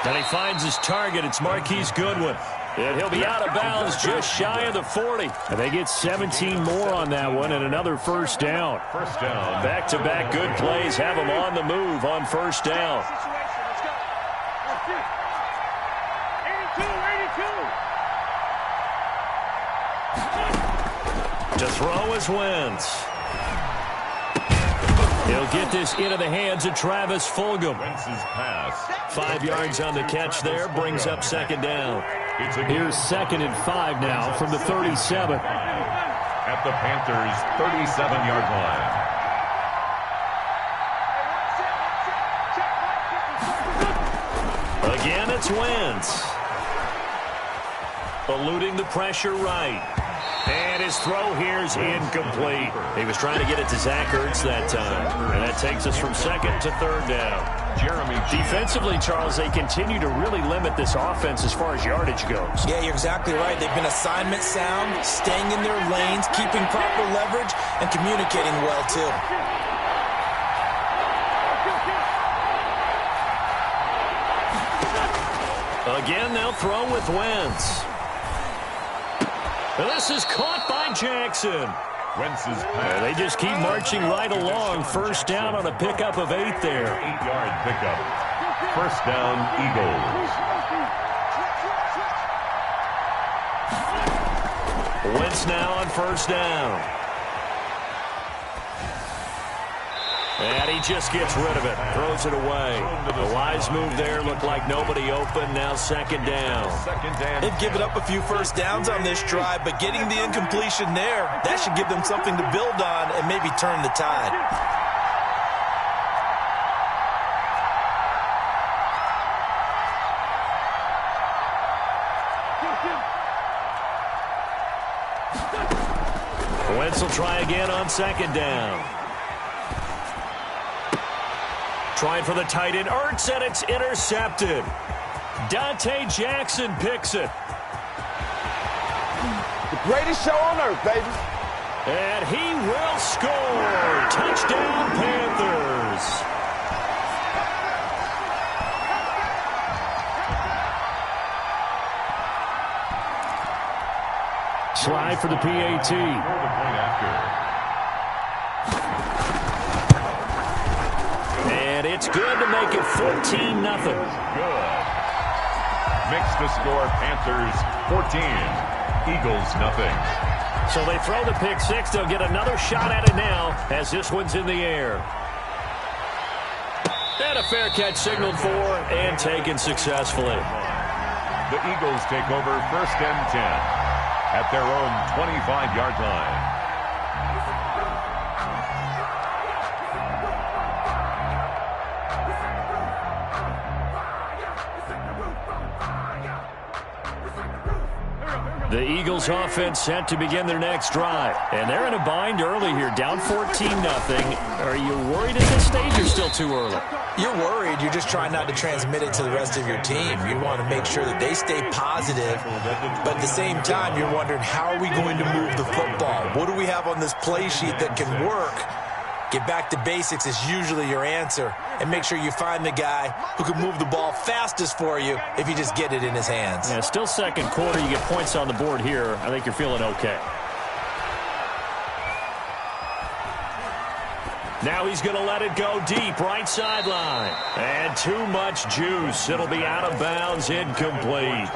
And he finds his target. It's Marquise Goodwin. And he'll be out of bounds just shy of the 40. And they get 17 more on that one and another first down. First down. Back-to-back good plays have them on the move on first down. 82. To throw is Wentz. He'll get this into the hands of Travis Fulgham. Wentz's pass. 5 yards on the catch there, brings up second down. Here's 2nd and 5 now from the 37. At the Panthers' 37-yard line. Again, it's Wentz. Eluding the pressure right. And his throw here's incomplete. He was trying to get it to Zach Ertz that time. And that takes us from 2nd to 3rd down. Defensively, Charles, they continue to really limit this offense as far as yardage goes. Yeah, you're exactly right. They've been assignment sound, staying in their lanes, keeping proper leverage, and communicating well, too. Again, they'll throw with Wentz. This is caught by Jackson. Wentz's pass. They just keep marching right along. First down on a pickup of 8 there. 8-yard pickup. First down, Eagles. Wentz now on first down. And he just gets rid of it. Throws it away. A wise move there. Looked like nobody open. Now second down. They've given up a few first downs on this drive, but getting the incompletion there, that should give them something to build on and maybe turn the tide. Wentz will try again on second down. Trying for the tight end, Ertz, and it's intercepted. Dante Jackson picks it. The greatest show on earth, baby. And he will score. Touchdown, Panthers. Slide for the PAT. And it's good to make it 14-0. Good. Makes the score Panthers 14, Eagles nothing. So they throw the pick six. They'll get another shot at it now as this one's in the air. And a fair catch signaled for and taken successfully. The Eagles take over first and 10 at their own 25-yard line. The Eagles offense set to begin their next drive. And they're in a bind early here, down 14-0. Are you worried at this stage or still too early? You're worried. You're just trying not to transmit it to the rest of your team. You want to make sure that they stay positive. But at the same time, you're wondering, how are we going to move the football? What do we have on this play sheet that can work? Get back to basics is usually your answer. And make sure you find the guy who can move the ball fastest for you if you just get it in his hands. Yeah, still second quarter. You get points on the board here. I think you're feeling okay. Now he's going to let it go deep, right sideline. And too much juice. It'll be out of bounds, incomplete.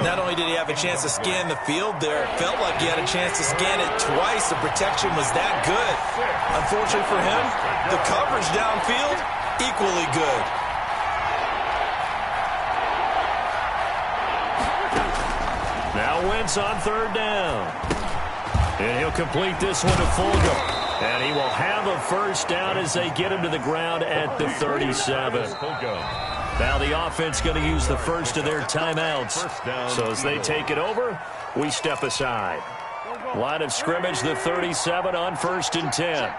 Not only did he have a chance to scan the field there, it felt like he had a chance to scan it twice. The protection was that good. Unfortunately for him, the coverage downfield, equally good. Now Wentz on third down. And he'll complete this one to Fulgham. And he will have a first down as they get him to the ground at the 37. Now the offense going to use the first of their timeouts. So as they take it over, we step aside. Line of scrimmage, the 37 on 1st and 10.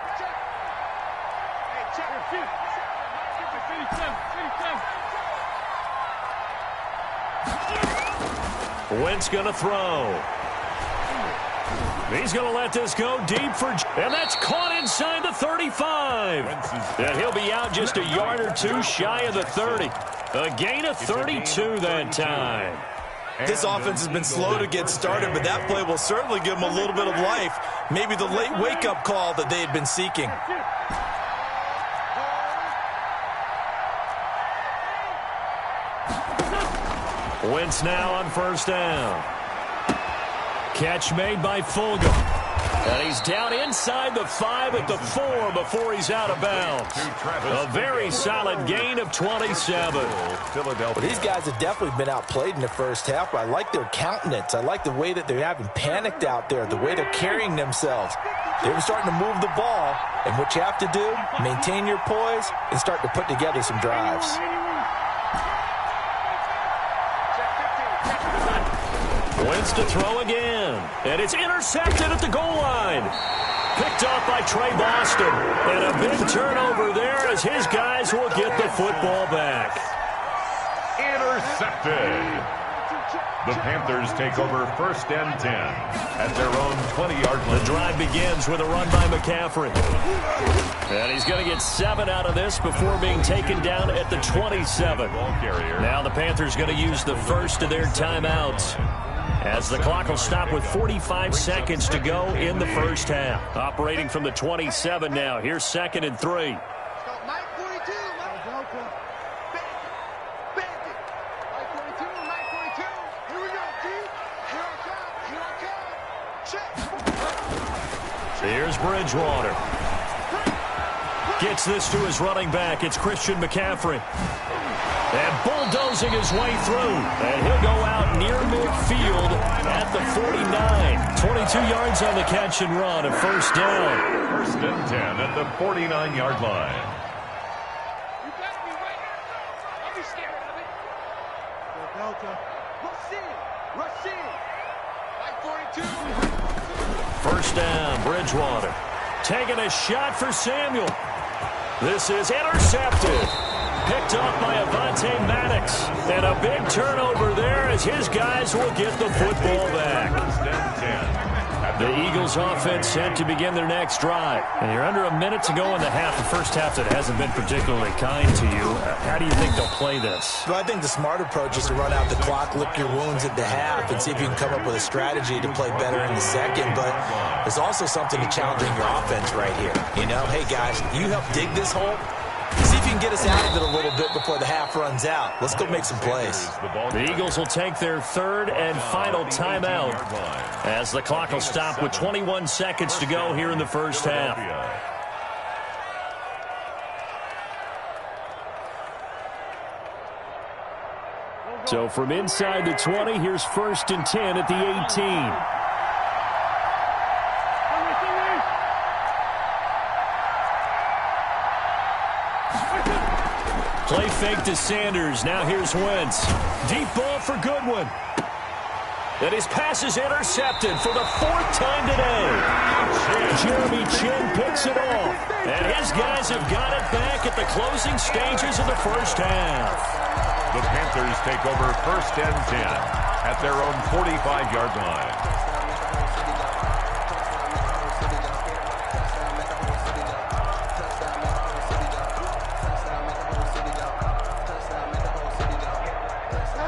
Wentz going to throw. He's going to let this go deep for... And that's caught inside the 35. And he'll be out just a yard or two shy of the 30. A gain of 32 that time. This offense has been slow to get started, but that play will certainly give them a little bit of life. Maybe the late wake-up call that they had been seeking. Wentz now on first down. Catch made by Fulgham. And he's down inside the 5 at the 4 before he's out of bounds. A very solid gain of 27. Well, these guys have definitely been outplayed in the first half, but I like their countenance. I like the way that they're having panicked out there, the way they're carrying themselves. They're starting to move the ball, and what you have to do, maintain your poise and start to put together some drives. Wentz to throw again. And it's intercepted at the goal line. Picked off by Trey Boston. And a big turnover there as his guys will get the football back. Intercepted. The Panthers take over 1st and 10 at their own 20-yard line. The drive begins with a run by McCaffrey. And he's going to get 7 out of this before being taken down at the 27. Now the Panthers going to use the first of their timeouts, as the clock will stop with 45 seconds to go in the first half. Operating from the 27 now. Here's 2nd and 3. Here's Bridgewater. Gets this to his running back. It's Christian McCaffrey. And bulldozing his way through. And he'll go out near midfield at the 49. 22 yards on the catch and run. A first down. 1st and 10 at the 49-yard line. First down, Bridgewater. Taking a shot for Samuel. This is intercepted. Picked off by Avonte Maddox. And a big turnover there as his guys will get the football back. The Eagles offense set to begin their next drive. And you're under a minute to go in the half. The first half that hasn't been particularly kind to you. How do you think they'll play this? Well, I think the smart approach is to run out the clock, lick your wounds at the half, and see if you can come up with a strategy to play better in the second. But there's also something to challenging your offense right here. You know, hey, guys, you help dig this hole. See if you can get us out of it a little bit before the half runs out. Let's go make some plays. The Eagles will take their 3rd and final timeout as the clock will stop with 21 seconds to go here in the first half. So from inside the 20, here's 1st and 10 at the 18. Play fake to Sanders. Now here's Wentz. Deep ball for Goodwin. And his pass is intercepted for the 4th time today. Jeremy Chin picks it off. And his guys have got it back at the closing stages of the first half. The Panthers take over 1st and 10 at their own 45-yard line.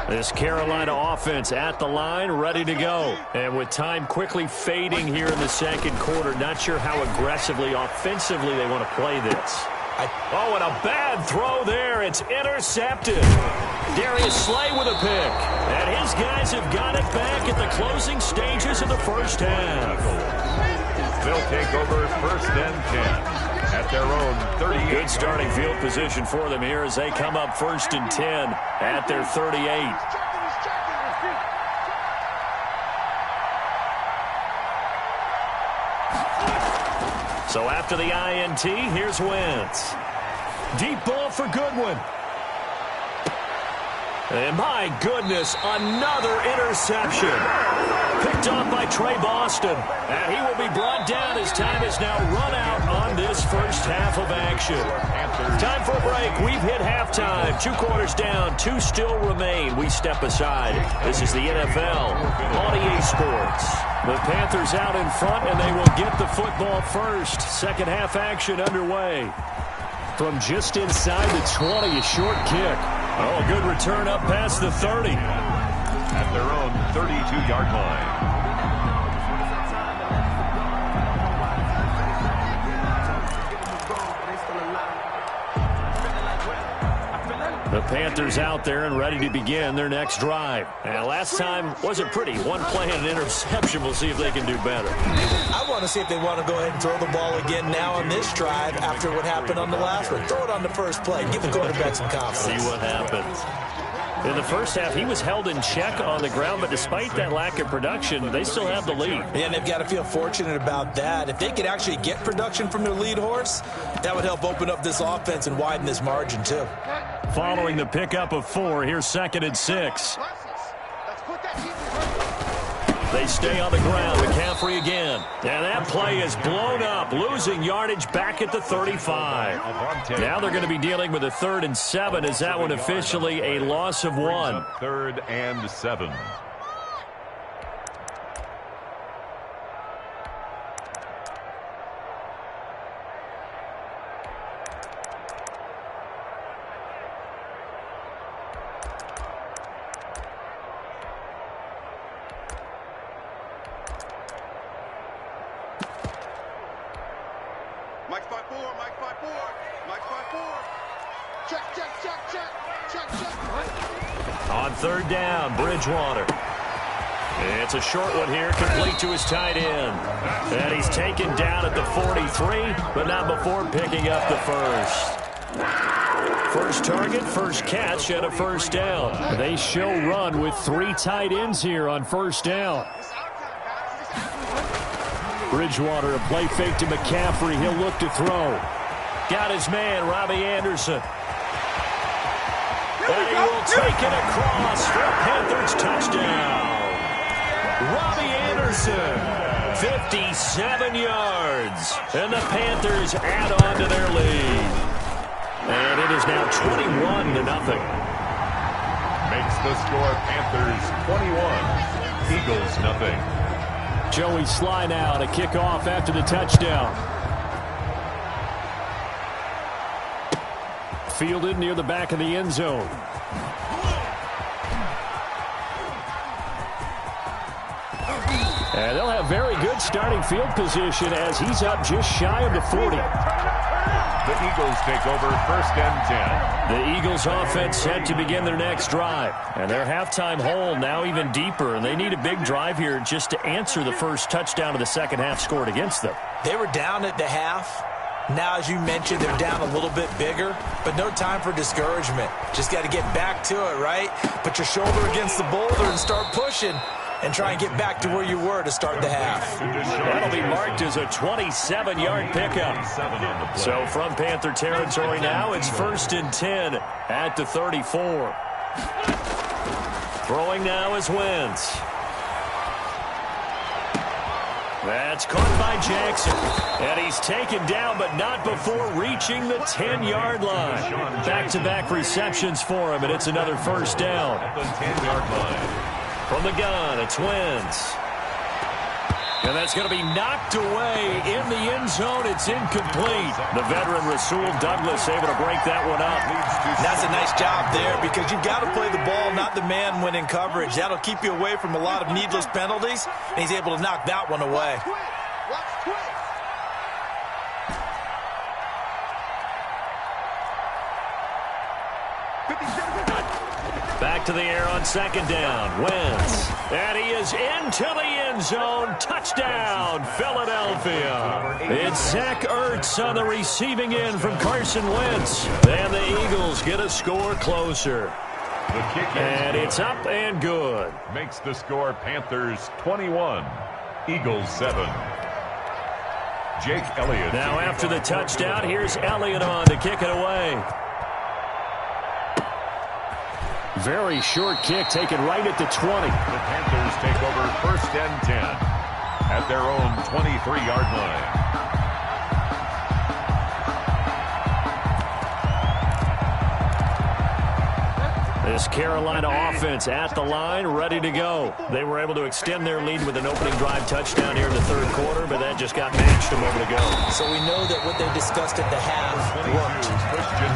This Carolina offense at the line, ready to go. And with time quickly fading here in the second quarter, not sure how aggressively, offensively they want to play this. Oh, and a bad throw there. It's intercepted. Darius Slay with a pick. And his guys have got it back at the closing stages of the first half. They'll take over 1st and 10 at their own 38. Good starting field position for them here as they come up 1st and 10 at their 38. So after the INT, here's Wentz. Deep ball for Goodwin. And my goodness, another interception. Picked off by Trey Boston. And he will be brought down as time is now run out on this first half of action. Time for a break. We've hit halftime. 2 quarters down. 2 still remain. We step aside. This is the NFL on EA Sports. The Panthers out in front, and they will get the football first. Second half action underway. From just inside the 20, a short kick. Oh, a good return up past the 30. At their own 32-yard line. The Panthers out there and ready to begin their next drive. And last time wasn't pretty. One play and an interception. We'll see if they can do better. I want to see if they want to go ahead and throw the ball again now on this drive after what happened on the last one. Throw it on the first play. Give the quarterback some confidence. See what happens. In the first half, he was held in check on the ground, but despite that lack of production, they still have the lead. Yeah, and they've got to feel fortunate about that. If they could actually get production from their lead horse, that would help open up this offense and widen this margin, too. Following the pickup of 4, here's 2nd and 6. They stay on the ground. McCaffrey again. And that play is blown up, losing yardage back at the 35. Now they're going to be dealing with a 3rd and 7. Is that one officially a loss of 1? 3rd and 7. Mike 5-4, Mike 5-4, Mike 5-4. Check. On 3rd down, Bridgewater. It's a short one here, complete to his tight end. And he's taken down at the 43, but not before picking up the first. First target, first catch, and a first down. They show run with 3 tight ends here on first down. Bridgewater, a play fake to McCaffrey. He'll look to throw. Got his man, Robbie Anderson. And he will take it across for a Panthers touchdown. Robbie Anderson, 57 yards. And the Panthers add on to their lead. And it is now 21-0. Makes the score Panthers 21, Eagles nothing. Joey Sly now to kick off after the touchdown. Fielded near the back of the end zone. And they'll have very good starting field position as he's up just shy of the 40. The Eagles take over 1st and 10. The Eagles offense set to begin their next drive. And their halftime hole now even deeper. And they need a big drive here just to answer the first touchdown of the second half scored against them. They were down at the half. Now, as you mentioned, they're down a little bit bigger, but no time for discouragement. Just got to get back to it, right? Put your shoulder against the boulder and start pushing and try and get back to where you were to start the half. That'll be marked as a 27-yard pickup. So from Panther territory now, it's 1st and 10 at the 34. Throwing now is Wentz. That's caught by Jackson. And he's taken down, but not before reaching the 10-yard line. Back-to-back receptions for him, and it's another first down. At the 10-yard line. From the gun, it's Wentz. And that's going to be knocked away in the end zone. It's incomplete. The veteran Rasul Douglas able to break that one up. That's a nice job there because you've got to play the ball, not the man when in coverage. That'll keep you away from a lot of needless penalties, and he's able to knock that one away. Back to the air on second down. Wentz. And he is into the end zone. Touchdown, Philadelphia. It's Zach Ertz on the receiving end from Carson Wentz. And the Eagles get a score closer. The kick and it's up and good. Makes the score Panthers 21, Eagles 7. Jake Elliott. Now after the touchdown, here's Elliott on to kick it away. Very short kick taken right at the 20. The Panthers take over first and 10 at their own 23-yard line. This Carolina offense at the line, ready to go. They were able to extend their lead with an opening drive touchdown here in the third quarter, but that just got matched a moment ago. So we know that what they discussed at the half worked.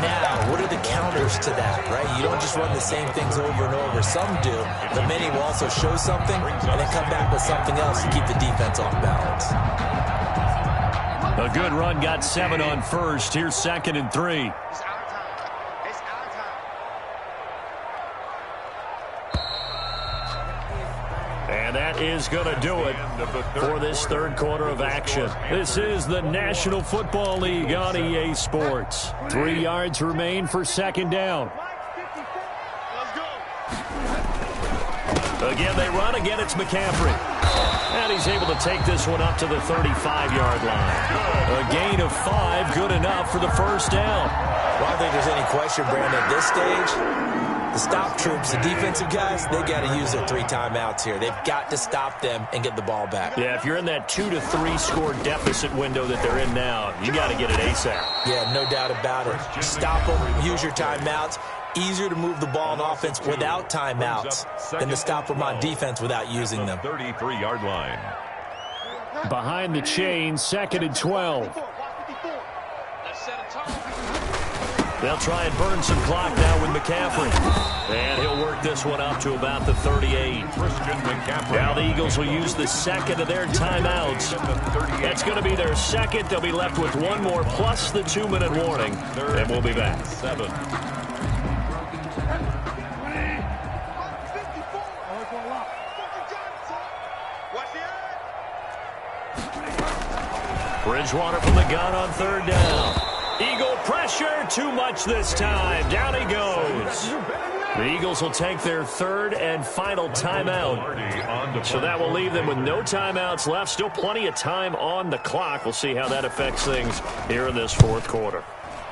Now, what are the counters to that, right? You don't just run the same things over and over. Some do, but many will also show something and then come back with something else to keep the defense off balance. A good run got 7 on first. Here's 2nd and 3. And that is going to do it for this third quarter of action. This is the National Football League on EA Sports. 3 yards remain for second down. Again, they run. Again, it's McCaffrey. And he's able to take this one up to the 35-yard line. A gain of 5, good enough for the first down. Well, I don't think there's any question, Brandon, at this stage. The stop troops, the defensive guys, they got to use their 3 timeouts here. They've got to stop them and get the ball back. Yeah, if you're in that 2 to 3 score deficit window that they're in now, you got to get it ASAP. Yeah, no doubt about it. Stop them, use your timeouts. Easier to move the ball on offense without timeouts than to stop them on defense without using them. 33-yard line. Behind the chain, 2nd and 12. They'll try and burn some clock now with McCaffrey. And he'll work this one up to about the 38. Now the Eagles will use the 2nd of their timeouts. That's going to be their 2nd. They'll be left with 1 more plus the 2-minute warning. And we'll be back. 7. Bridgewater from the gun on 3rd down. Eagle pressure, too much this time. Down he goes. The Eagles will take their 3rd and final timeout. So that will leave them with no timeouts left. Still plenty of time on the clock. We'll see how that affects things here in this 4th quarter.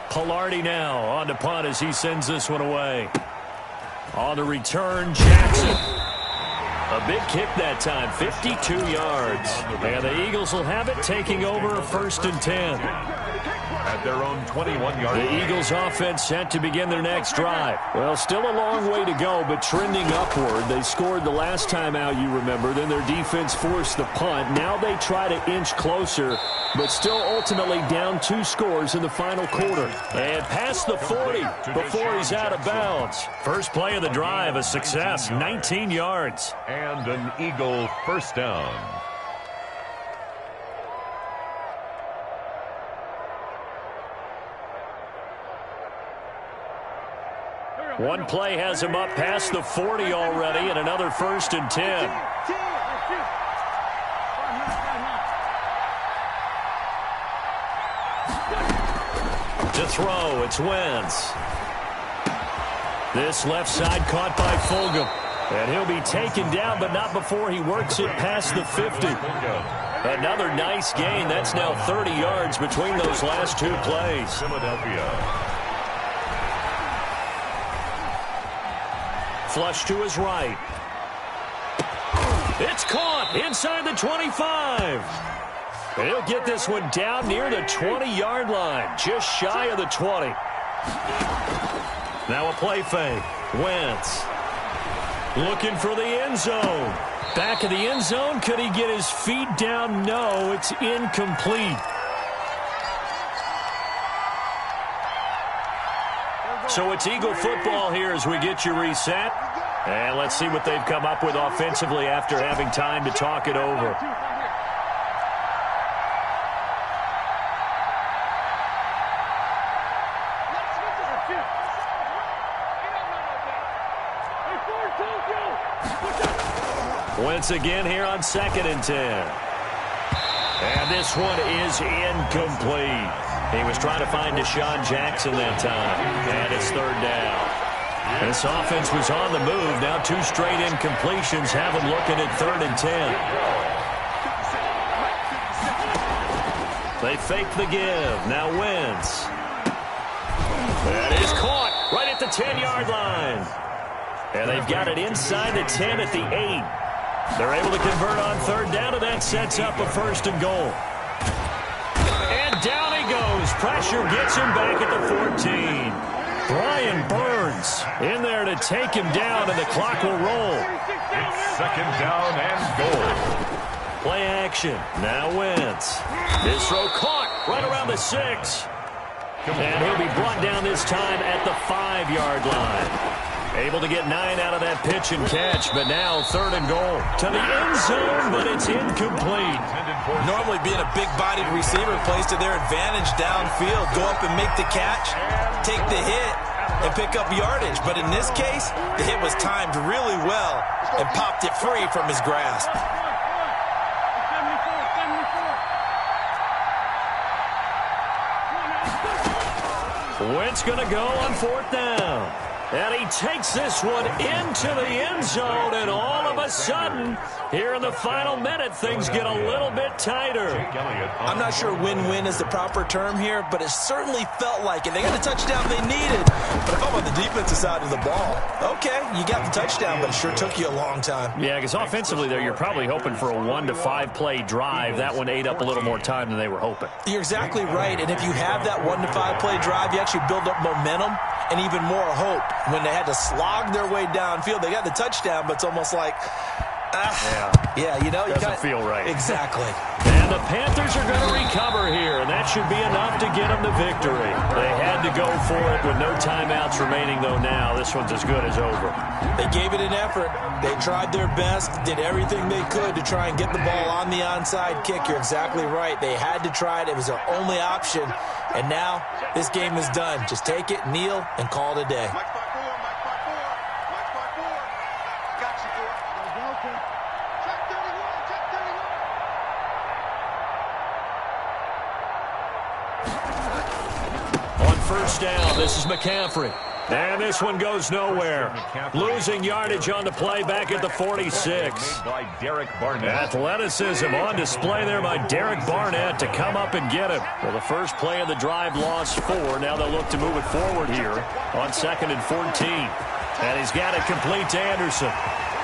Pilardi now on the punt as he sends this one away. On the return, Jackson. A big kick that time, 52 yards. And the Eagles will have it, taking over a 1st and 10. At their own 21-yard line. The Eagles offense set to begin their next drive. Well, still a long way to go, but trending upward. They scored the last time out, you remember. Then their defense forced the punt. Now they try to inch closer, but still ultimately down 2 scores in the final quarter. And past the 40 before he's out of bounds. First play of the drive, a success, 19 yards. And an Eagle first down. One play has him up past the 40 already, and another 1st and 10. To throw, it's Wentz. This left side caught by Fulgham. And he'll be taken down, but not before he works it past the 50. Another nice gain. That's now 30 yards between those last 2 plays. Philadelphia. Flush to his right. It's caught inside the 25. He'll get this one down near the 20-yard line, just shy of the 20. Now a play fake. Wentz looking for the end zone. Back of the end zone. Could he get his feet down? No, it's incomplete. So it's Eagle football here as we get you reset. And let's see what they've come up with offensively after having time to talk it over. Wentz again here on 2nd and 10. And this one is incomplete. He was trying to find Deshaun Jackson that time. And it's 3rd down. This offense was on the move. Now 2 straight incompletions have them looking at 3rd and 10. They fake the give. Now Wentz. That is caught right at the 10-yard line. And they've got it inside the 10 at the 8. They're able to convert on 3rd down, and that sets up a 1st and goal. And down he goes. Pressure gets him back at the 14. Brian Burns in there to take him down, and the clock will roll. It's 2nd down and goal. Play action. Now Wentz. This throw caught right around the 6. And he'll be brought down this time at the 5-yard line. Able to get 9 out of that pitch and catch, but now 3rd and goal. To the end zone, but it's incomplete. Normally being a big-bodied receiver plays to their advantage downfield. Go up and make the catch, take the hit, and pick up yardage. But in this case, the hit was timed really well and popped it free from his grasp. Wentz going to go on 4th down. And he takes this one into the end zone, and all of a sudden, here in the final minute, things get a little bit tighter. I'm not sure win-win is the proper term here, but it certainly felt like it. They got the touchdown they needed, but if I'm on the defensive side of the ball, okay, you got the touchdown, but it sure took you a long time. Yeah, because offensively there, you're probably hoping for a 1 to 5 play drive. That one ate up a little more time than they were hoping. You're exactly right, and if you have that 1 to 5 play drive, you actually build up momentum and even more hope. When they had to slog their way downfield, they got the touchdown, but it's almost like, you know. Doesn't feel right. Exactly. And the Panthers are going to recover here, and that should be enough to get them the victory. They had to go for it with no timeouts remaining, though now this one's as good as over. They gave it an effort. They tried their best, did everything they could to try and get the ball on the onside kick. You're exactly right. They had to try it. It was their only option. And now this game is done. Just take it, kneel, and call it a day. On 1st down, this is McCaffrey. And this one goes nowhere. Losing yardage on the play back at the 46. Athleticism on display there by Derek Barnett to come up and get him. Well, the first play of the drive lost 4. Now they'll look to move it forward here on 2nd and 14. And he's got it complete to Anderson.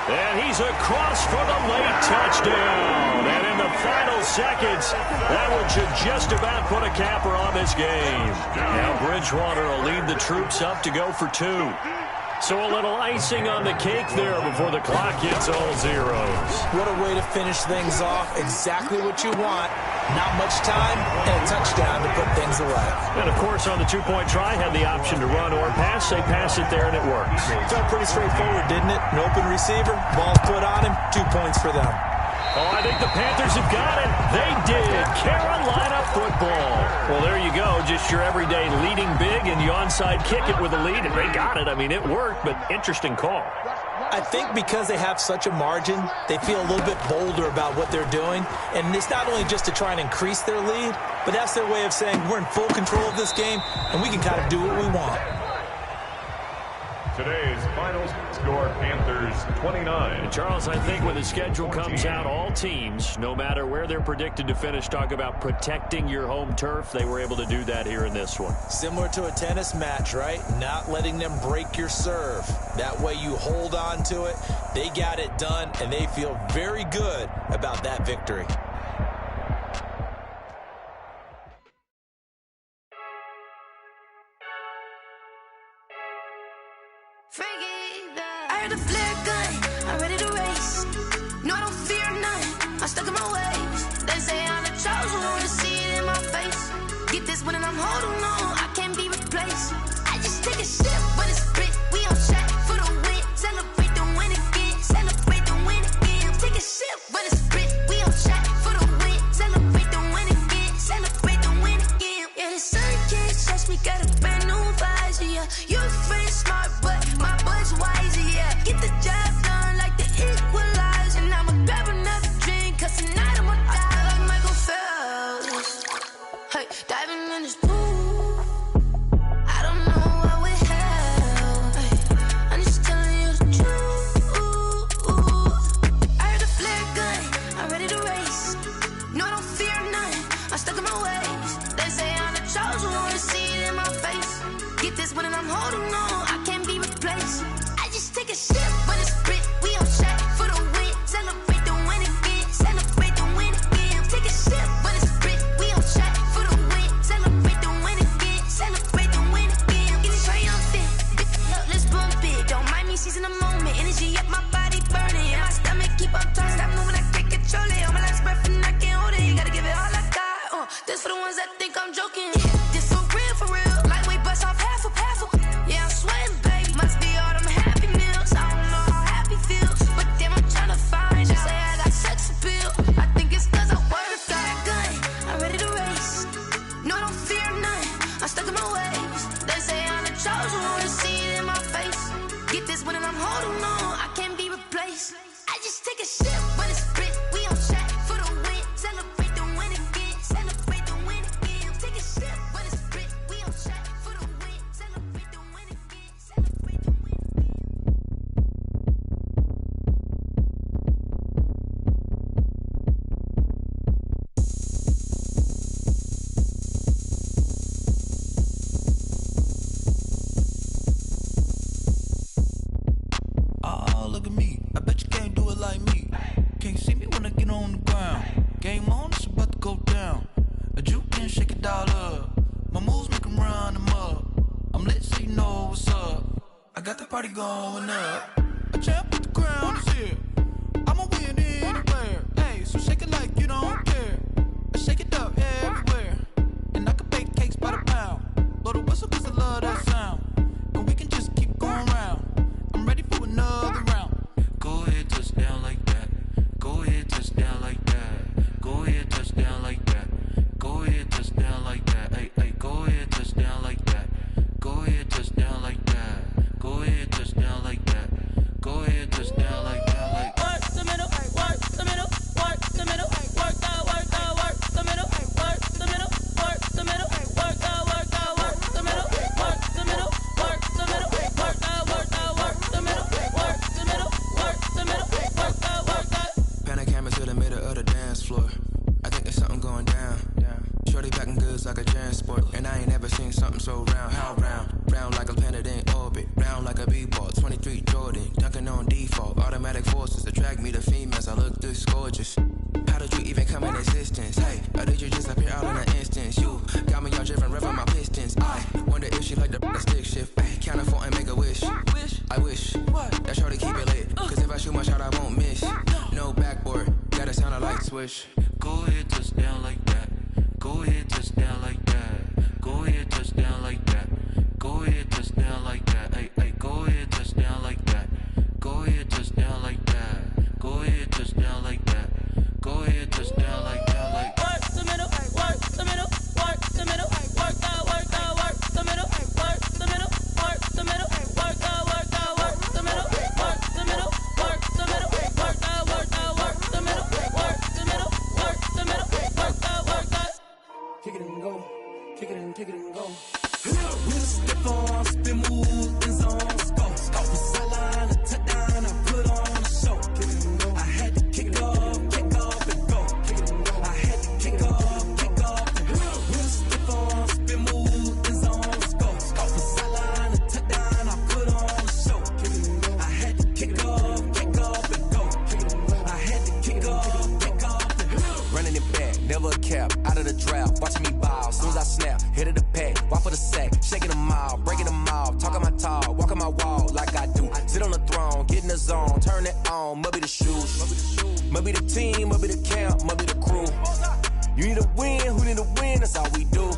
And he's across for the late touchdown. And in the final seconds, that one should just about put a capper on this game. Now Bridgewater will lead the troops up to go for 2. So a little icing on the cake there before the clock hits all zeros. What a way to finish things off. Exactly what you want. Not much time and a touchdown to put things away. And, of course, on the 2-point try, had the option to run or pass. They pass it there, and it works. Felt pretty straightforward, didn't it? An open receiver, ball's put on him, 2 points for them. Oh, I think the Panthers have got it. They did. Carolina football. Well, there you go. Just your everyday leading big, and you onside kick it with a lead, and they got it. I mean, it worked, but interesting call. I think because they have such a margin, they feel a little bit bolder about what they're doing. And it's not only just to try and increase their lead, but that's their way of saying we're in full control of this game, and we can kind of do what we want. Today's final score, Panthers 29. And Charles, I think when the schedule comes out, all teams, no matter where they're predicted to finish, talk about protecting your home turf. They were able to do that here in this one. Similar to a tennis match, right? Not letting them break your serve. That way you hold on to it. They got it done, and they feel very good about that victory. I heard the flare gun, I'm ready to race. No, I don't fear none, I'm stuck in my ways. They say I'm the chosen one, to see it in my face. Get this one and I'm holding on, I can't be replaced. I just take a sip, but it's split, we on track for the win. Celebrate the win again, celebrate the win again. Take a sip, but it's split, we on track for the win. Celebrate the win again, celebrate the win again. Yeah, the sun can't touch me, got a brand new visor, yeah. You're friend smart, but my bud's wiser, yeah. Get the job done like the equalizer. And I'ma grab another drink, cause tonight I'ma die like Michael Phelps. Hey, diving in this pool, I don't know what would help. Hey, I'm just telling you the truth. I heard the flare gun, I'm ready to race. No, I don't fear none, I'm stuck in my ways. They say I'm the chosen one, to see it in my face. Get this one and I'm holding on, I can't be replaced. I just take a sip, but it's split, we on track for the win. Celebrate the win again, celebrate the win again. Take a sip, but it's split, we on track for the win. Celebrate the win again, celebrate the win again. Get it triumphant, look, let's bump it. Don't mind me seizing the moment, energy up my body burning. And my stomach keep on turning, stop moving, I can't control it. On my last breath and I can't hold it, you gotta give it all I got. This for the ones that think I'm joking. This for real, lightweight bust off half a. Yeah, I'm sweating, baby, must be all them happy meals. I don't know how happy feels, but damn, I'm trying to find out. Say I got sex appeal, I think it's cause I work a gun, I'm ready to race. No, I don't fear none, I'm stuck in my ways. They say I'm the chosen one, to see it in my face. Get this one and I'm holding on, I can't be replaced. I just take a sip, but it's split, we on track for the win. Celebrate the win again, celebrate the win again. Take a sip, but it's split, we on track for the win. Celebrate the win again, celebrate the win again. Look at me, I bet you can't do it like me. Can't see me when I get on the ground. Game on, it's about to go down. A juke can shake it all up. My moves make them run them up. I'm lit so you know what's up. I got the party going up. A champ with the crown is here. I'ma win anywhere. Hey, so shake it like you don't care. I shake it up everywhere. And I can bake cakes by the pound. Blow the whistle cause I love that sound. And we can just keep going round. I'm ready for another round. Go ahead, touch down like that. Go ahead, touch down like that. Go ahead, touch down like that. Go ahead, touch down like that. Hey, hey, go ahead, touch down like that. Go ahead, touch down like that. Go ahead, touch down like that. Go ahead, touch down like that. Like work the middle, work the middle, work the middle, work out, work the middle, work the middle, work the middle, work out, work the middle, work the middle, work the middle, work out, work the middle, work the middle, work the middle, work out, work out. Pan a camera to the middle of the dance floor. I think there's something going down. Shorty packing goods like a transport, and I ain't never seen something so round. How round? Round like a planet in orbit, round like a b-ball. 23 Jordan, dunking on default. Automatic forces attract me to females. I look this gorgeous. How did you even come in existence? Hey, or did you just appear out in an instance? You got me all driven, revving my pistons. I wonder if she like the stick shift. Hey, count her 4 and make a wish. I wish that shorty keep it lit, cause if I shoot my shot, I won't miss. No backboard, gotta sound a light switch. Go ahead, touch down like that. Go ahead, touch down like that. Go ahead, touch down like that. Go ahead, touch down like that. Hey, hey, go ahead, touch down like that. Go ahead, touch down like that. Go ahead, touch down like that. Go ahead, touch down like that. Like work the middle, work the middle, work the middle, work out, work the middle, work the middle, work the middle, work out, work the middle, work the middle, work the middle, work out, work the middle, work the middle, work drought, watching me ball. Soon as I snap, hit of the pack, walk for the sack, shaking them all, breaking them all, talking my talk, walking my wall like I do. Sit on the throne, get in the zone, turn it on, must be the shoes, must be the team, must be the camp, must be the crew. You need a win, who need a win, that's all we do.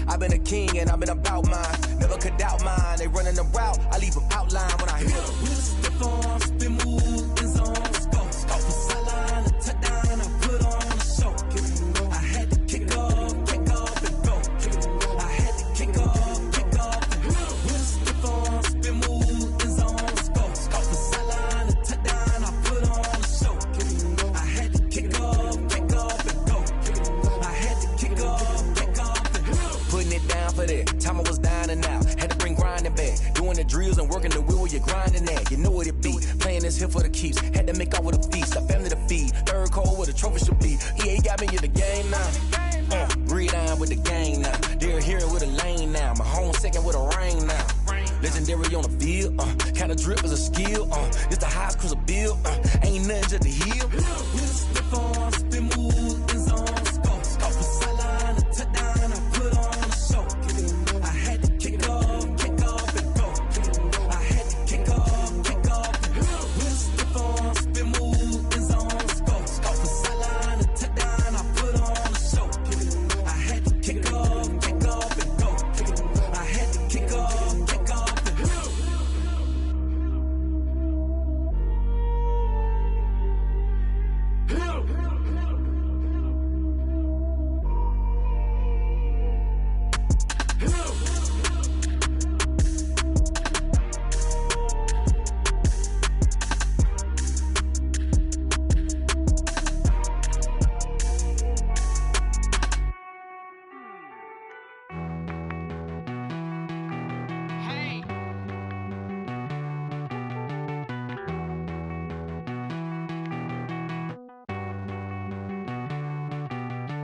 I've been a king and I've been about mine, never could doubt mine. They running the route, I leave them outline when I hit them. Stiff on, spin move, in zone, go. Off the sideline, a touchdown, I put on a show. I had to kick off and go. I had to kick off and go. Stiff on, spin move, in zone, go. Off the sideline, a touchdown, I put on a show. I had to kick off and go. I had to kick off and go. Putting it down for that, time I was down and out. Had to bring grinding back, doing the drills and working the wheel where you're grinding at. You know what it be, playing this here for the keeps. Had to make out with a feast, a family to feed. Third cold where the trophy should be. EA got me in the game now. Read on with the game now. They're here with a lane now. My home second with a rain now. Legendary on the field, kind of drip is a skill. It's the highest cruiser bill, ain't nothing just to heal. Stiff on, spin move, in zone, go. Off the sideline, a touchdown, I put on a show. I had to kick off and go. I had to kick off and go. Stiff on, spin move, in zone, go. Off the sideline, a touchdown, I put on a show. I had to kick off and go. I had to kick off and go.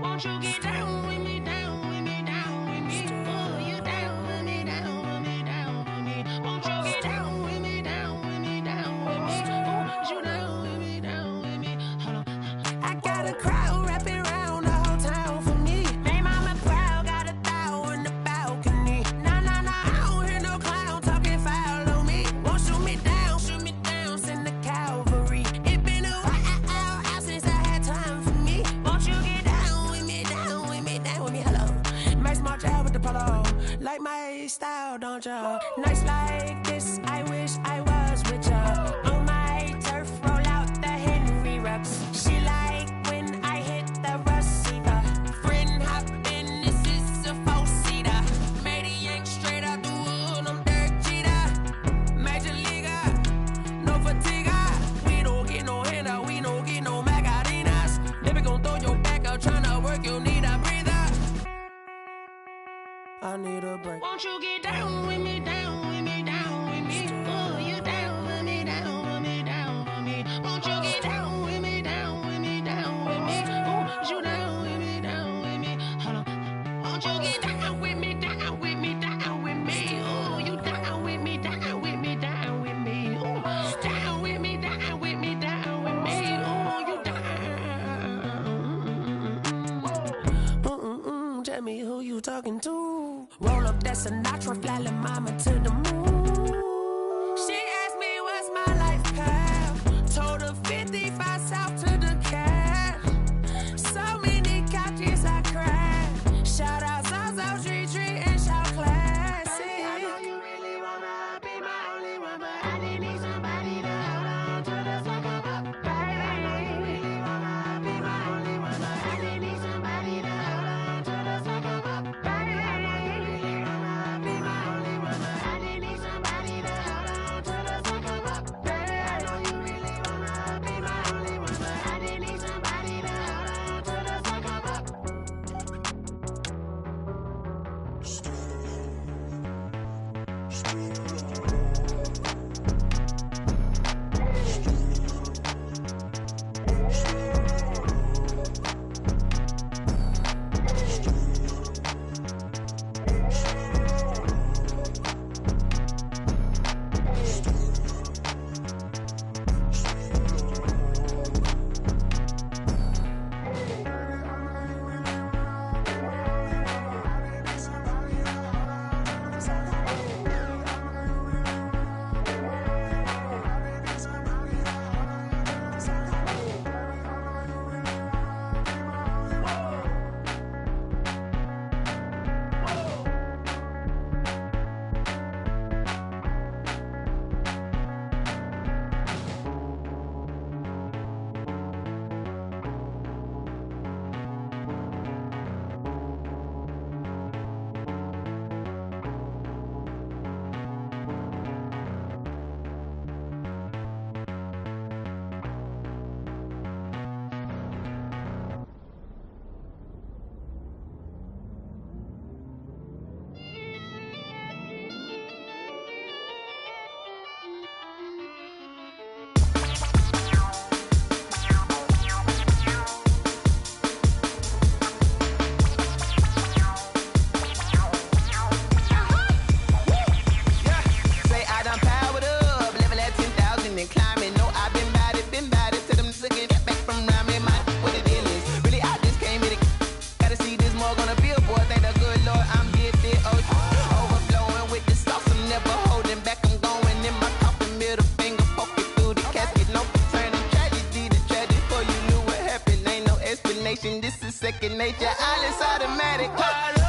Won't you get down with me, down with me, down with me? Oh, you down with me, down with me, down with me. Won't you get down with me, down with me, down with me? Oh, you down with me, down with me? Hold on. I got a crowd wrapping around the whole town for me. Hey, mama proud, got a thou in the balcony. Nah, I don't hear no clown talking foul on me. Won't shoot me down, send the cavalry. It been a while since I had time for me. Won't you get down with me, down with me, down with me? Hello. Nice march out with the polo. Like my style, don't ya? Nights like this, I wish I was with ya. On my turf, roll out the Henry Rux. She like when I hit the receiver. Friend hop in, this is a four-seater. Made a yank straight out the wood, I'm dirt cheater. Major leaguer, no fatigue. We don't get no handout, we don't get no Macarinas. Never gon' throw your back out, tryna work, you need a breather. I need a break. Won't you get down with me, down with me, down with me? Oh, you down with me, down with me, down with me. Won't you get down with me, down with me, down with me? Oh, you down with me, down with me? Hold on. Won't you get down with me, down with me, down with me? Oh, you down with me, down with me, down with me? Oh, down with me, down with me, down with me? Oh, you down. Tell me who you talking to. Roll up that Sinatra, fly la mama to the moon. She asked me what's my life path. Told her 55 south to the cash. So many couches I cried. Shout out Zazo, Tree, and shout classic. I know you really wanna be my only one, but I didn't need somebody to hold on to the sucker up. Baby, I know you really wanna be my only one, but I didn't need somebody to hold on to the sucker up. Baby, I know you really wanna be my only one, but I didn't need somebody. second nature. All is automatic. Caught up.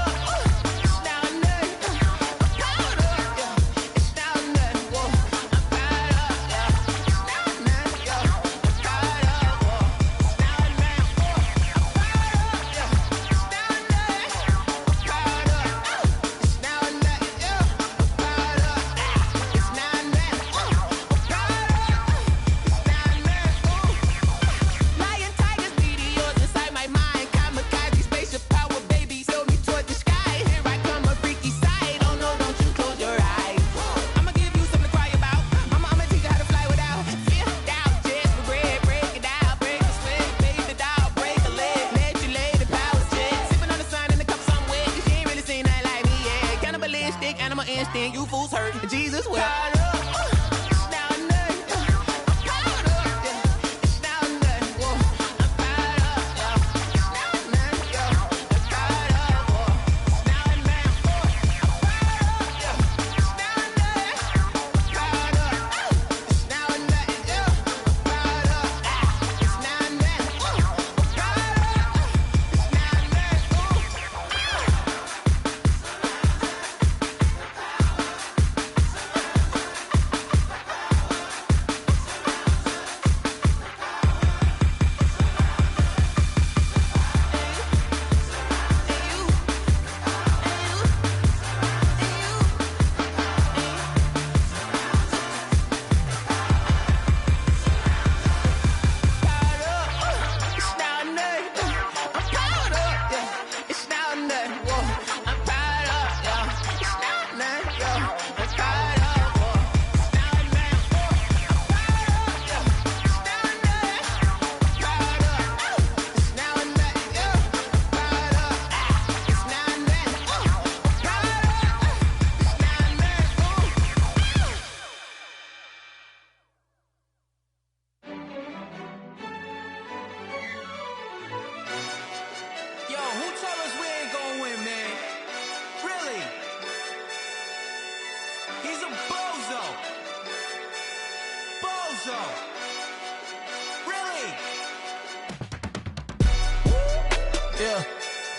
You fools hurt. Jesus will.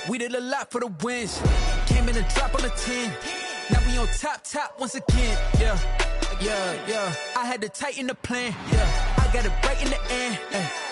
We did a lot for the wins. Came in a drop on a 10. Now we on top once again. Yeah. I had to tighten the plan. Yeah. I got it right in the end.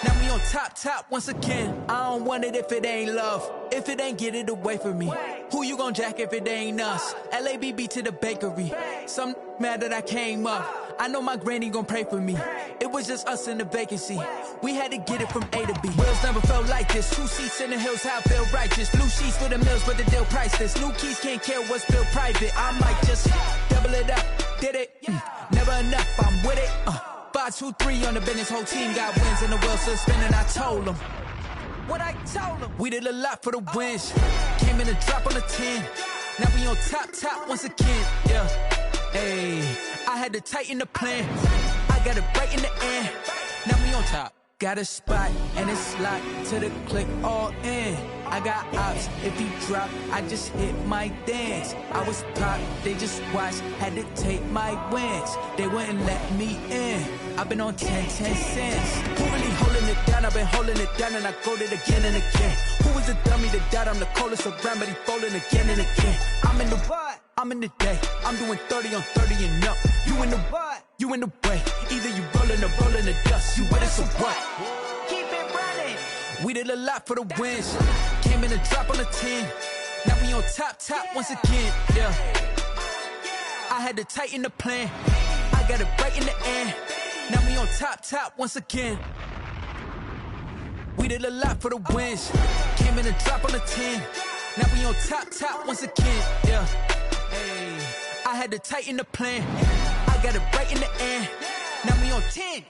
Now we on top once again. I don't want it if it ain't love. If it ain't, get it away from me. Who you gon' jack if it ain't us? LABB to the bakery. Some mad that I came up. I know my granny gon' pray for me. It was just us in the vacancy. We had to get it from A to B. Wheels never felt like this. 2 seats in the hills, how I feel righteous. Blue sheets for the mills, but the deal priceless. New keys can't care what's built private. I might just double it up. Did it? Never enough, I'm with it. 5, 2, 3 on the business. Whole team got wins and the wheels still spinning. I told them what I told them. We did a lot for the wins. Came in a drop on a 10. Now we on top once again. Yeah. Hey, I had to tighten the plan. I got it right in the end. Now we on top. Got a spot and it's locked to the click all in. I got ops, if he drop, I just hit my dance. I was pop, they just watched, had to take my wins. They wouldn't let me in. I've been on 10 cents. Who really holding it down? I've been holding it down and I go it again and again. Who was the dummy that died? I'm the coldest around, but he folding again and again. I'm in the what? I'm in the day. I'm doing 30 on 30 and up. You in the what? You in the way. Either you rolling or rolling the dust. You with us or what? Keep it running. We did a lot for the wins. Came in a drop on a 10. Now we on top once again. Yeah. I had to tighten the plan. I got it right in the end. Now we on top once again. We did a lot for the wins. Came in a drop on a 10. Now we on top once again. Yeah. Hey, I had to tighten the plan. I got it right in the end. Now we on 10.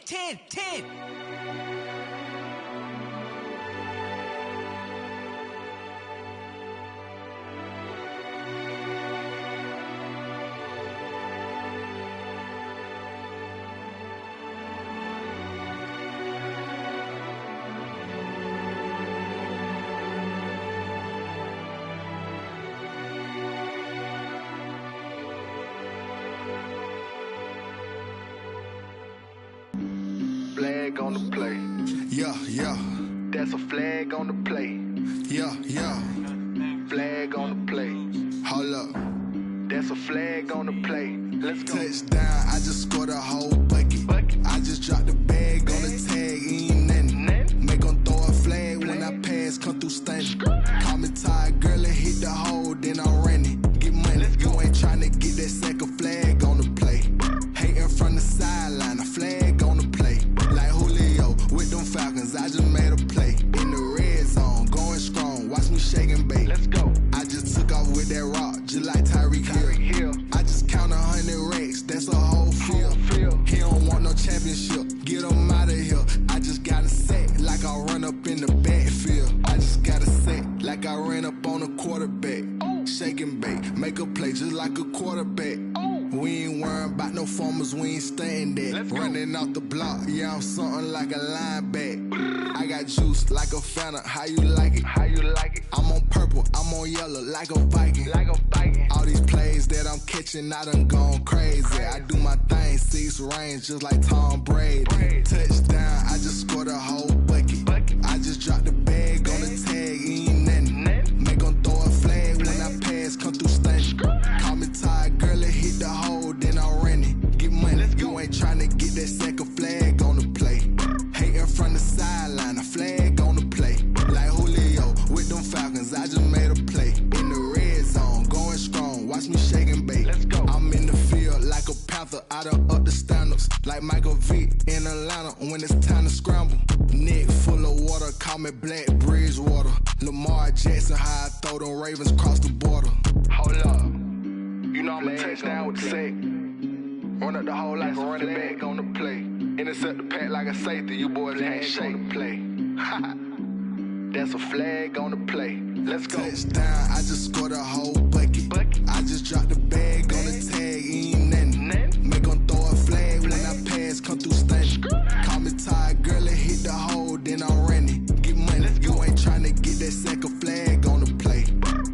Flag on the play. Yeah. That's a flag on the play. Yeah. Flag on the play. Hold up. That's a flag on the play. Let's go. Touchdown, I just scored a whole bucket. I just dropped the bag on the tag, ain't nothing. Make them throw a flag when I pass, come through stunning. Call me tired, girl, and hit the hole, then I'm running. Get money, you ain't tryna get that second flag on the play. Hating from the sideline, a flag on the play. Like Julio with them Falcons, I just made a play. In the red zone, going strong, watch me shake and bake. Let's go. I just took off with that rock, just like Tyreek Hill. I just count 100 racks, that's a whole field. He don't want no championship, get him out of here. I just got a set, like I run up in the backfield. I just got a set, like I ran up on a quarterback. Shake and bake, make a play just like a quarterback. We ain't worrying about no formers, we ain't staying there. Running off the block, yeah, I'm something like a linebacker. I got juice like a Fanta, how you like it? I'm on purple, I'm on yellow, like a Viking. All these plays that I'm catching, I done gone crazy. I do my thing, 6 range, just like Tom Brady. Touchdown, I just scored a whole bucket. I just dropped the bag on the tag, ain't nothing. Make them throw a flag when I pass, come through stunning. Call me tired, girl, and hit the hole, then I'm running. Get money, you ain't tryna get that second flag on the play. Hating from the sideline, a flag on the play. Like Julio with them Falcons, I just made a play. In the red zone, going strong, watch me shake and bake. I'm in the field like a panther, I done up the standards. Like Michael Vick in Atlanta when it's time to scramble. Neck full of water, call me Black Bridgewater. Lamar Jackson, how I throw them Ravens across the border. Hold up, you know I'm a touchdown with the sack. Run up the hole like a running back on the play. Intercept the pack like a safety, you boys ain't shake the play. That's a flag on the play. Let's go. Touchdown, I just scored a whole bucket. I just dropped the bag on the tag, ain't nothing. Make them throw a flag when I pass, come through stunning. Call me tired, girl, and hit the hole, then I'm running. Get money, you ain't tryna get that second flag on the play.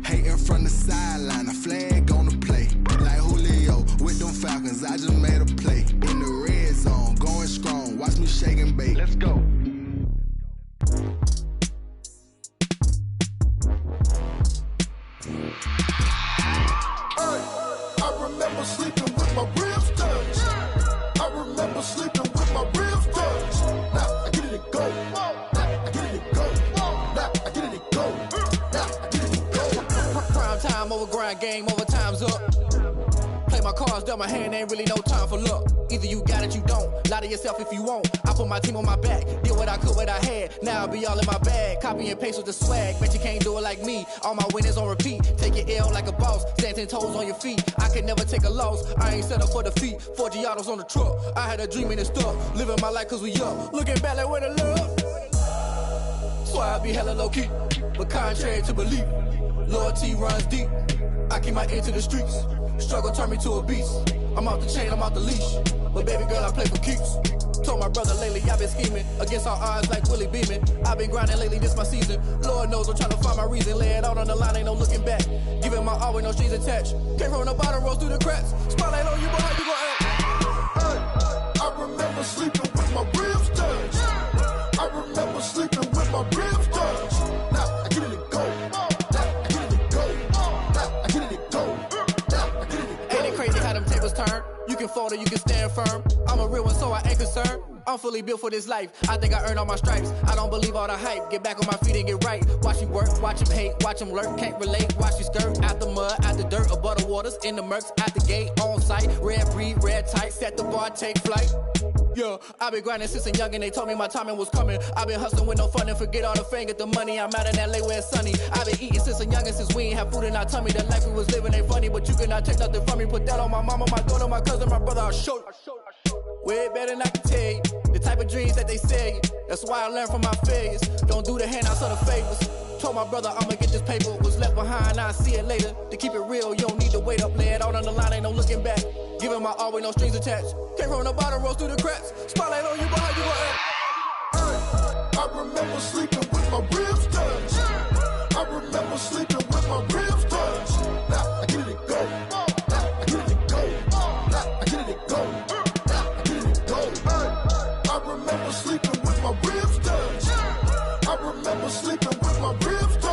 Hating from the sideline, a flag on the play. Like Julio with them Falcons, I just made a play. In the red zone, going strong, watch me shake and bake. Let's go. I remember sleeping with my ribs touched. I remember sleeping with my ribs touched. Now I get it to go. Now I get it to go. Now I get it to go. Now I get it to go. Prime time over grind game, over time's up. Play my cards, dealt my hand, ain't really no time for luck. Either you got it, you don't. Lie to yourself if you won't. I put my team on my back, did what I could, what I had. Now I'll be all in my bag, copy and paste with the swag. Bet you can't do it like me. All my winners on repeat. Take your L like a boss, stand 10 toes on your feet. I can never take a loss. I ain't set up for defeat. 4 Giottos on the truck. I had a dream and it stuck. Living my life cause we up. Looking back like where the love. So I be hella low key, but contrary to belief, loyalty runs deep. I keep my ear to the streets. Struggle turned me to a beast. I'm off the chain, I'm off the leash. But baby girl, I play for keeps. Told my brother lately, I've been scheming against all odds like Willie Beeman. I've been grinding lately, this my season. Lord knows I'm trying to find my reason. Lay it out on the line, ain't no looking back. Giving my all with no strings attached. Came from the bottom, rose through the cracks. Spotlight on you, but how you gon' act? I remember sleeping with my ribs touched. I remember sleeping with my ribs touched. Now I get it to go. Now I get it to go. Now I get it to go. Now I get it to go. Ain't it crazy how them tables turn? You can fold or you can stand firm. I'm a real one, so I ain't concerned. I'm fully built for this life. I think I earned all my stripes. I don't believe all the hype. Get back on my feet and get right. Watch him work, watch him hate, watch him lurk. Can't relate, watch his skirt. Out the mud, out the dirt, above the waters, in the murks, out the gate, on site. Red breed, red tight, set the bar, take flight. Yeah, I've been grinding since a young and they told me my timing was coming. I've been hustling with no fun and forget all the fame, get the money. I'm out in LA where it's sunny. I've been eating since a young and since we ain't have food in our tummy. The life we was living ain't funny, but you cannot take nothing from me. Put that on my mama, my daughter, my cousin, my brother, I'll show you. Way better than I can tell you. The type of dreams that they sell you. That's why I learned from my failures. Don't do the handouts or the favors. Told my brother I'ma get this paper. Was left behind, I'll see it later. To keep it real, you don't need to wait up. Lay it out on the line, ain't no looking back. Giving my all with no strings attached. Came from the bottom, rose through the cracks. Spotlight on you, but how you gon' act? I remember sleeping with my ribs touched. I remember sleeping with my ribs touched. Now I get it to go. Now I get it to go. Now I get it to go. Now I get it to go. I remember sleeping with my ribs touched. I remember sleeping with my ribs touched.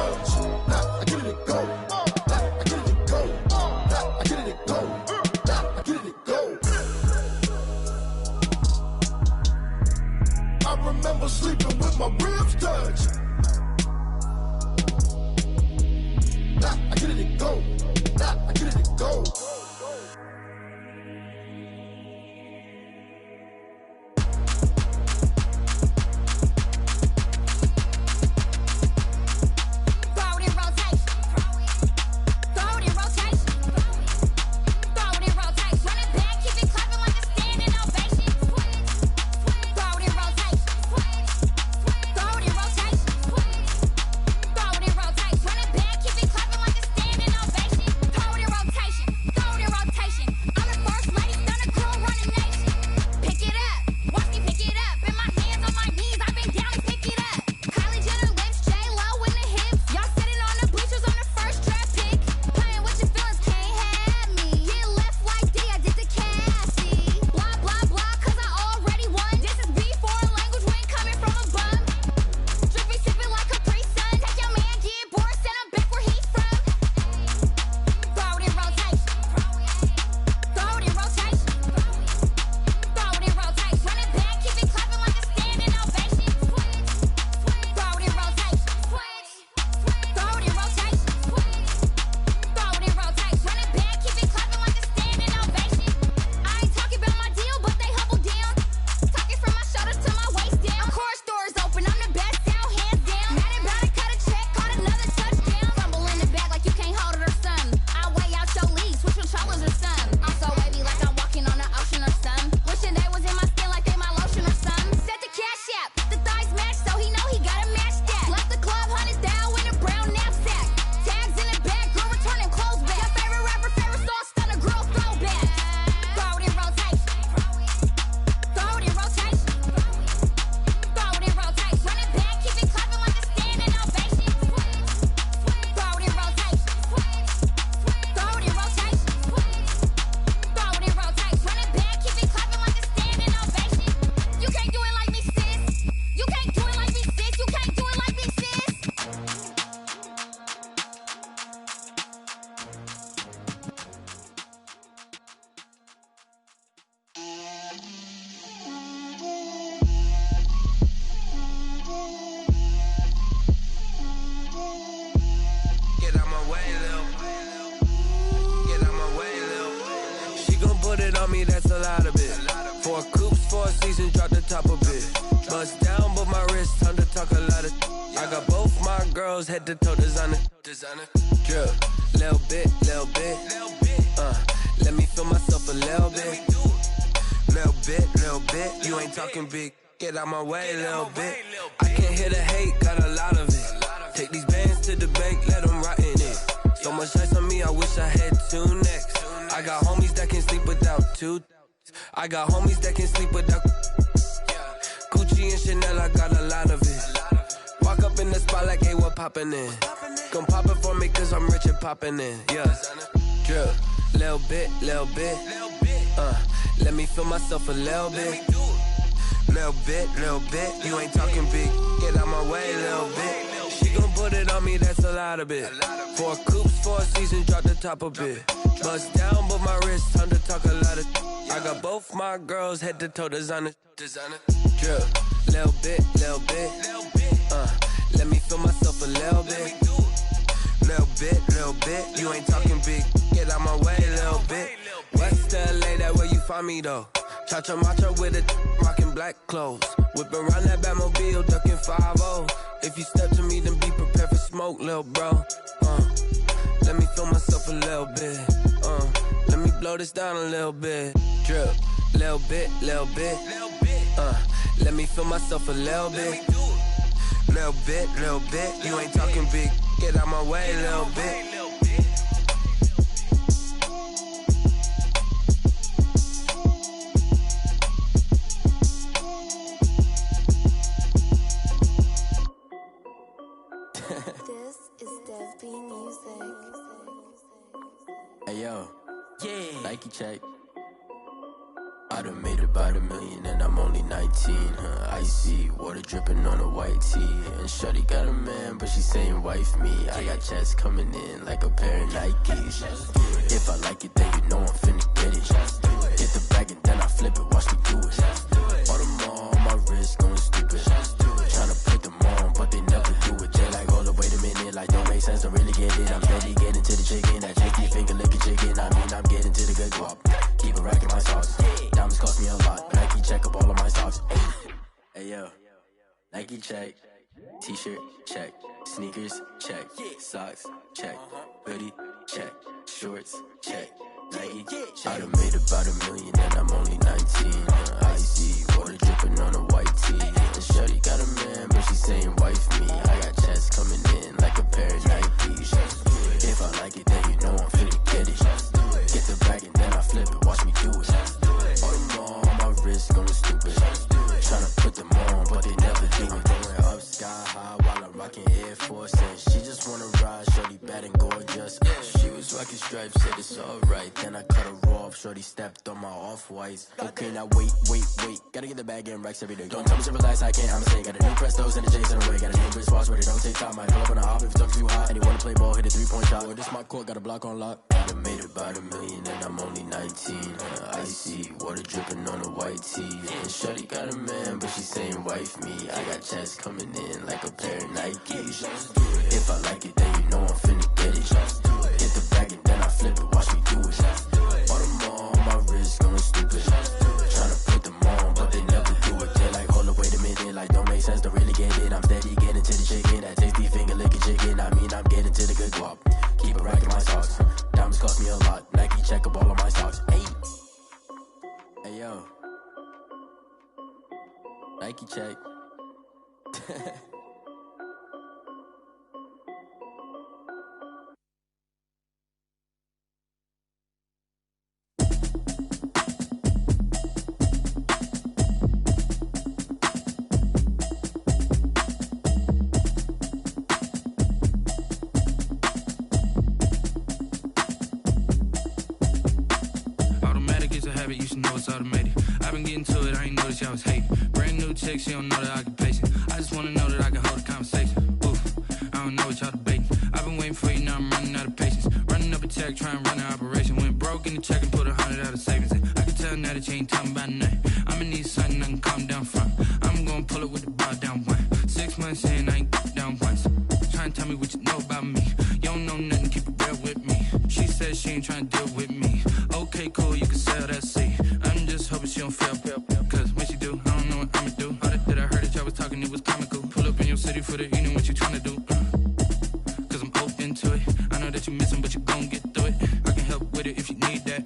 remember sleeping with my ribs touched. Nah, I get it and go. Nah, I get it and go. That's a lot of it. 4 coops, 4 seasons, drop the top a bit. Bust down, but my wrist, time to talk a lot of. I got both my girls head to toe designer. Drip, little bit. Let me feel myself a little bit. Little bit. You ain't talking big. Get out my way, little bit. I can't hear the hate, got a lot of it. Take these bands to the bank, let them rot in it. So much ice on me, I wish I had 2 necks. I got homies that can sleep without 2. I got homies that can sleep without Gucci and Chanel, I got a lot of it. Walk up in the spot like, hey, what poppin' in? Come pop it for me, cause I'm rich and poppin' in. Yeah, drip, little bit. Let me feel myself a little bit. Little bit. You ain't talking big. Get out my way, little bit. She gon' put it on me, that's a lot of it. 4 coops, 4 seasons, drop the top a bit. Bust down, but my wrist, time to talk a lot of. I got both my girls head to toe designer. Drip, little bit. Let me feel myself a little bit. Little bit. You ain't talking big. Get out my way, little bit. West LA, that where you find me though. Cha-cha matcha with a rockin' black clothes. Whip around that Batmobile, duckin' 5-0. If you step to me, then be prepared for smoke, lil' bro. Let me feel myself a little bit. Let me blow this down a little bit. Drip, little bit. Let me feel myself a little bit. Little bit. You ain't talking big. Get out my way, little bit. This is Dev B Music. Hey yo, yeah. Nike check. I done made about $1 million and I'm only 19, Icy, water dripping on a white tee. And shorty got a man, but she saying wife me. I got checks coming in like a pair of Nikes. If I like it, then you know I'm finna get it. Get the bag and then I flip it, watch me do it. Audemars on my wrist, going stupid. Hey yo, Nike check, t-shirt check, sneakers check, socks check, hoodie check, shorts check, Nike check. I done made about $1 million and I'm only 19. Icy water dripping on a white tee. And shorty got a man, but she saying wife me. I got checks coming in like a pair of Nikes. If I like it, then you know I'm finna get it. Get the bag and then I flip it, watch me do it. All them on my wrist going stupid. Tryna put them on, but they never do it. Going up sky high while I'm rocking Air Force. And she just wanna ride, shorty bad and gorgeous. She was rocking stripes, said it's alright. Then I cut her off, shorty stepped on my off-whites. Okay, now wait. Gotta get the bag and racks every day. Don't tell me to relax, I can't, I'ma say. Got a new Prestos and a J's in the way. Got a new Chris Foss, but it don't take time. Might pull up on a hop if it's too hot. And you wanna play ball, hit a 3-point shot. Or this my court, got a block on lock. I done made about $1 million and I'm only 19. Icy water dripping on a white tee. And shorty got a man, but she saying wife me. I got checks coming in like a pair of Nikes. If I like it, then you know I'm finna get it. Get the bag and then I flip it, watch me do it. All them on my wrist going stupid. Tryna put them on, but they never do it. They're like, hold up, wait a minute, like don't make sense, don't really get it. I'm steady getting to the chicken, that tasty finger licking chicken. I mean, I'm getting to the good guap. Keep a rack in my socks. Diamonds cost me a lot. Nike check up all of my socks. Hey yo, Nike check. You should know it's automated. I've been getting to it, I ain't noticed y'all was hating. Brand new chick, she don't know the occupation. I just wanna know that I can hold a conversation. Oof, I don't know what y'all debating. I've been waiting for you, now I'm running out of patience. Running up a check, trying to run an operation. Went broke in the check and put 100 out of savings in. I can tell now that you ain't talking about nothing. I'ma need something I can calm down from. I'm gonna pull it with the bar down one. 6 months in, I ain't down once. Trying to tell me what you know about me. You don't know nothing, keep it real with me. She said she ain't trying to deal with me. Okay, cool, you can sell that seat. I'm just hoping she don't fail. Cause when she do, I don't know what I'ma do. All that I heard that y'all was talking, it was comical. Pull up in your city for the evening, what you tryna do? Cause I'm open to it. I know that you missing, but you gon' get through it. I can help with it if you need that.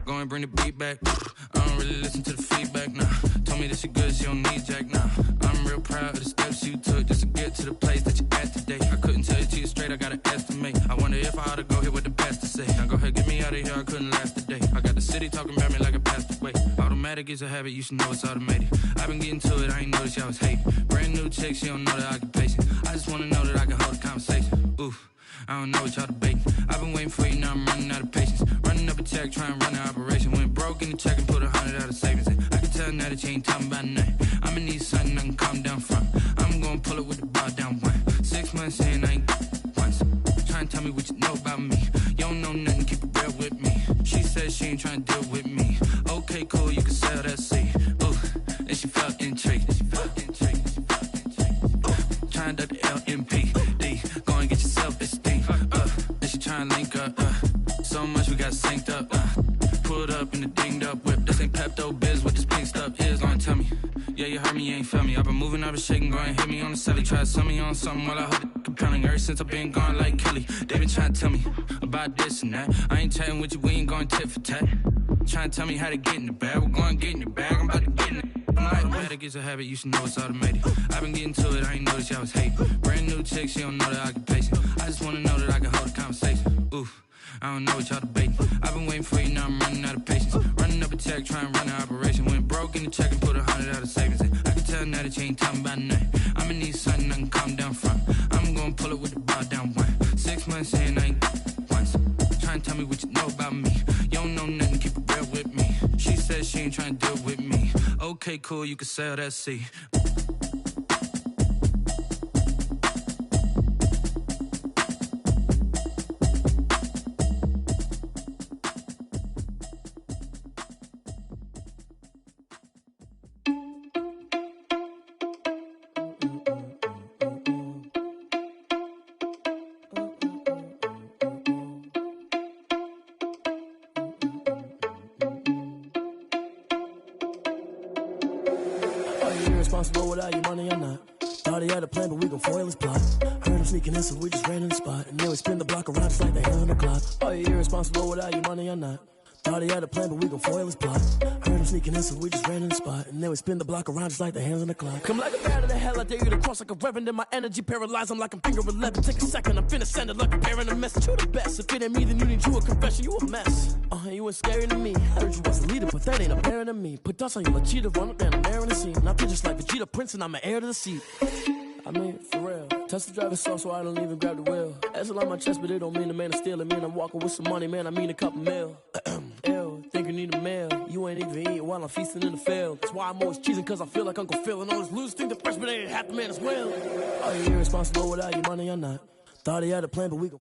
Go and bring the beat back. I don't really listen to the feedback, nah. Told me that she good, she don't need jack, nah. I'm real proud of the steps you took just to get to the place that you at today. I couldn't tell you to you straight, I gotta estimate. I wonder if I ought to go here with the best to say. Now go ahead, get me out of here, I couldn't last a day. I got the city talking about me like I passed away. Automatic is a habit, you should know it's automated. I've been getting to it, I ain't noticed y'all was hating. Brand new chick, she don't know the occupation. I just wanna know that I can hold a conversation. Oof, I don't know what y'all debating. I've been waiting for you, now I'm running out of patience. Running up a check, trying to run an operation. Went broke in the check and put 100 out of savings in. I can tell now that you ain't talking about nothing. I'ma need something I can calm down from. I'm gonna pull it with the bar down one. 6 months in, I ain't once. Trying to tell me what you know about me. You don't know nothing, keep it real with me. She said she ain't trying to deal with me. Okay, cool, you can sell that seat. Ooh, and she felt intrigued. Trying to duck the LMPD. Go and get your self-esteem. And she trying to link up. So much we got synced up. Pulled up in the dinged up whip. This ain't Pepto-Biz, what this pink stuff is. Gonna tell me. Yeah, you heard me, you ain't felt me. I've been moving, I've been shaking, go and hit me on the celly. Try to sell me on something while I hold it compelling. Ever since I've been gone like Kelly, they been trying to tell me about this and that. I ain't chatting with you, we ain't going tit for tat. Trying to tell me how to get in the bag. We're going to get in your bag, I'm about to get in it. I'm like, automatic is a habit, you should know it's automated. I've been getting to it, I ain't noticed y'all was hating. Brand new chick, she don't know the occupation. I just wanna know that I can hold a conversation. Oof, I don't know what y'all debating. I've been waiting for you, now I'm running out of patience. Running up a check, trying to run an operation. Went broke in the check and put 100 out of savings in. I can tell now that you ain't talking about nothing. I'ma need something I can calm down from. I'm gonna pull it with the bar down one. 6 months in, I ain't once. Trying to tell me what you know about me. You don't know nothing, keep it real with me. She said she ain't trying to deal with me. Okay, cool, you can sell that seat. irresponsible without your money or not. Thought he had a plan, but we gon' foil his plot. Heard him sneaking in, so we just ran in the spot. And then we spin the block around just like the hand on the clock. Are you irresponsible without your money or not? Thought he had a plan, but we gon' foil his plot. Heard him sneaking in, so we just ran in the spot. And then we spin the block around just like the hands on the clock. Come like a bat of the hell, I dare you to cross like a reverend. And my energy paralyzed, I'm like I'm finger 11. Take a second, I'm finna send it like a bearing a message. You the best, if it ain't me, then you need you a confession. You a mess, you ain't scary to me. Heard you was a leader, but that ain't apparent to me. Put dust on you like cheetah, run up down the air in the scene. Now I just like Vegeta Prince, and I'm an heir to the seat. I mean, for real. Touch the driver's sauce so I don't even grab the wheel. That's on my chest, but it don't mean the man is stealing. Man, I'm walking with some money, man, I mean a couple mil. Ew, think you need a meal. You ain't even eating while I'm feasting in the field. That's why I'm always cheesing, cause I feel like Uncle Phil. And all those losers think the freshman ain't half the man as well. Are you irresponsible without your money or not? Thought he had a plan, but we gon'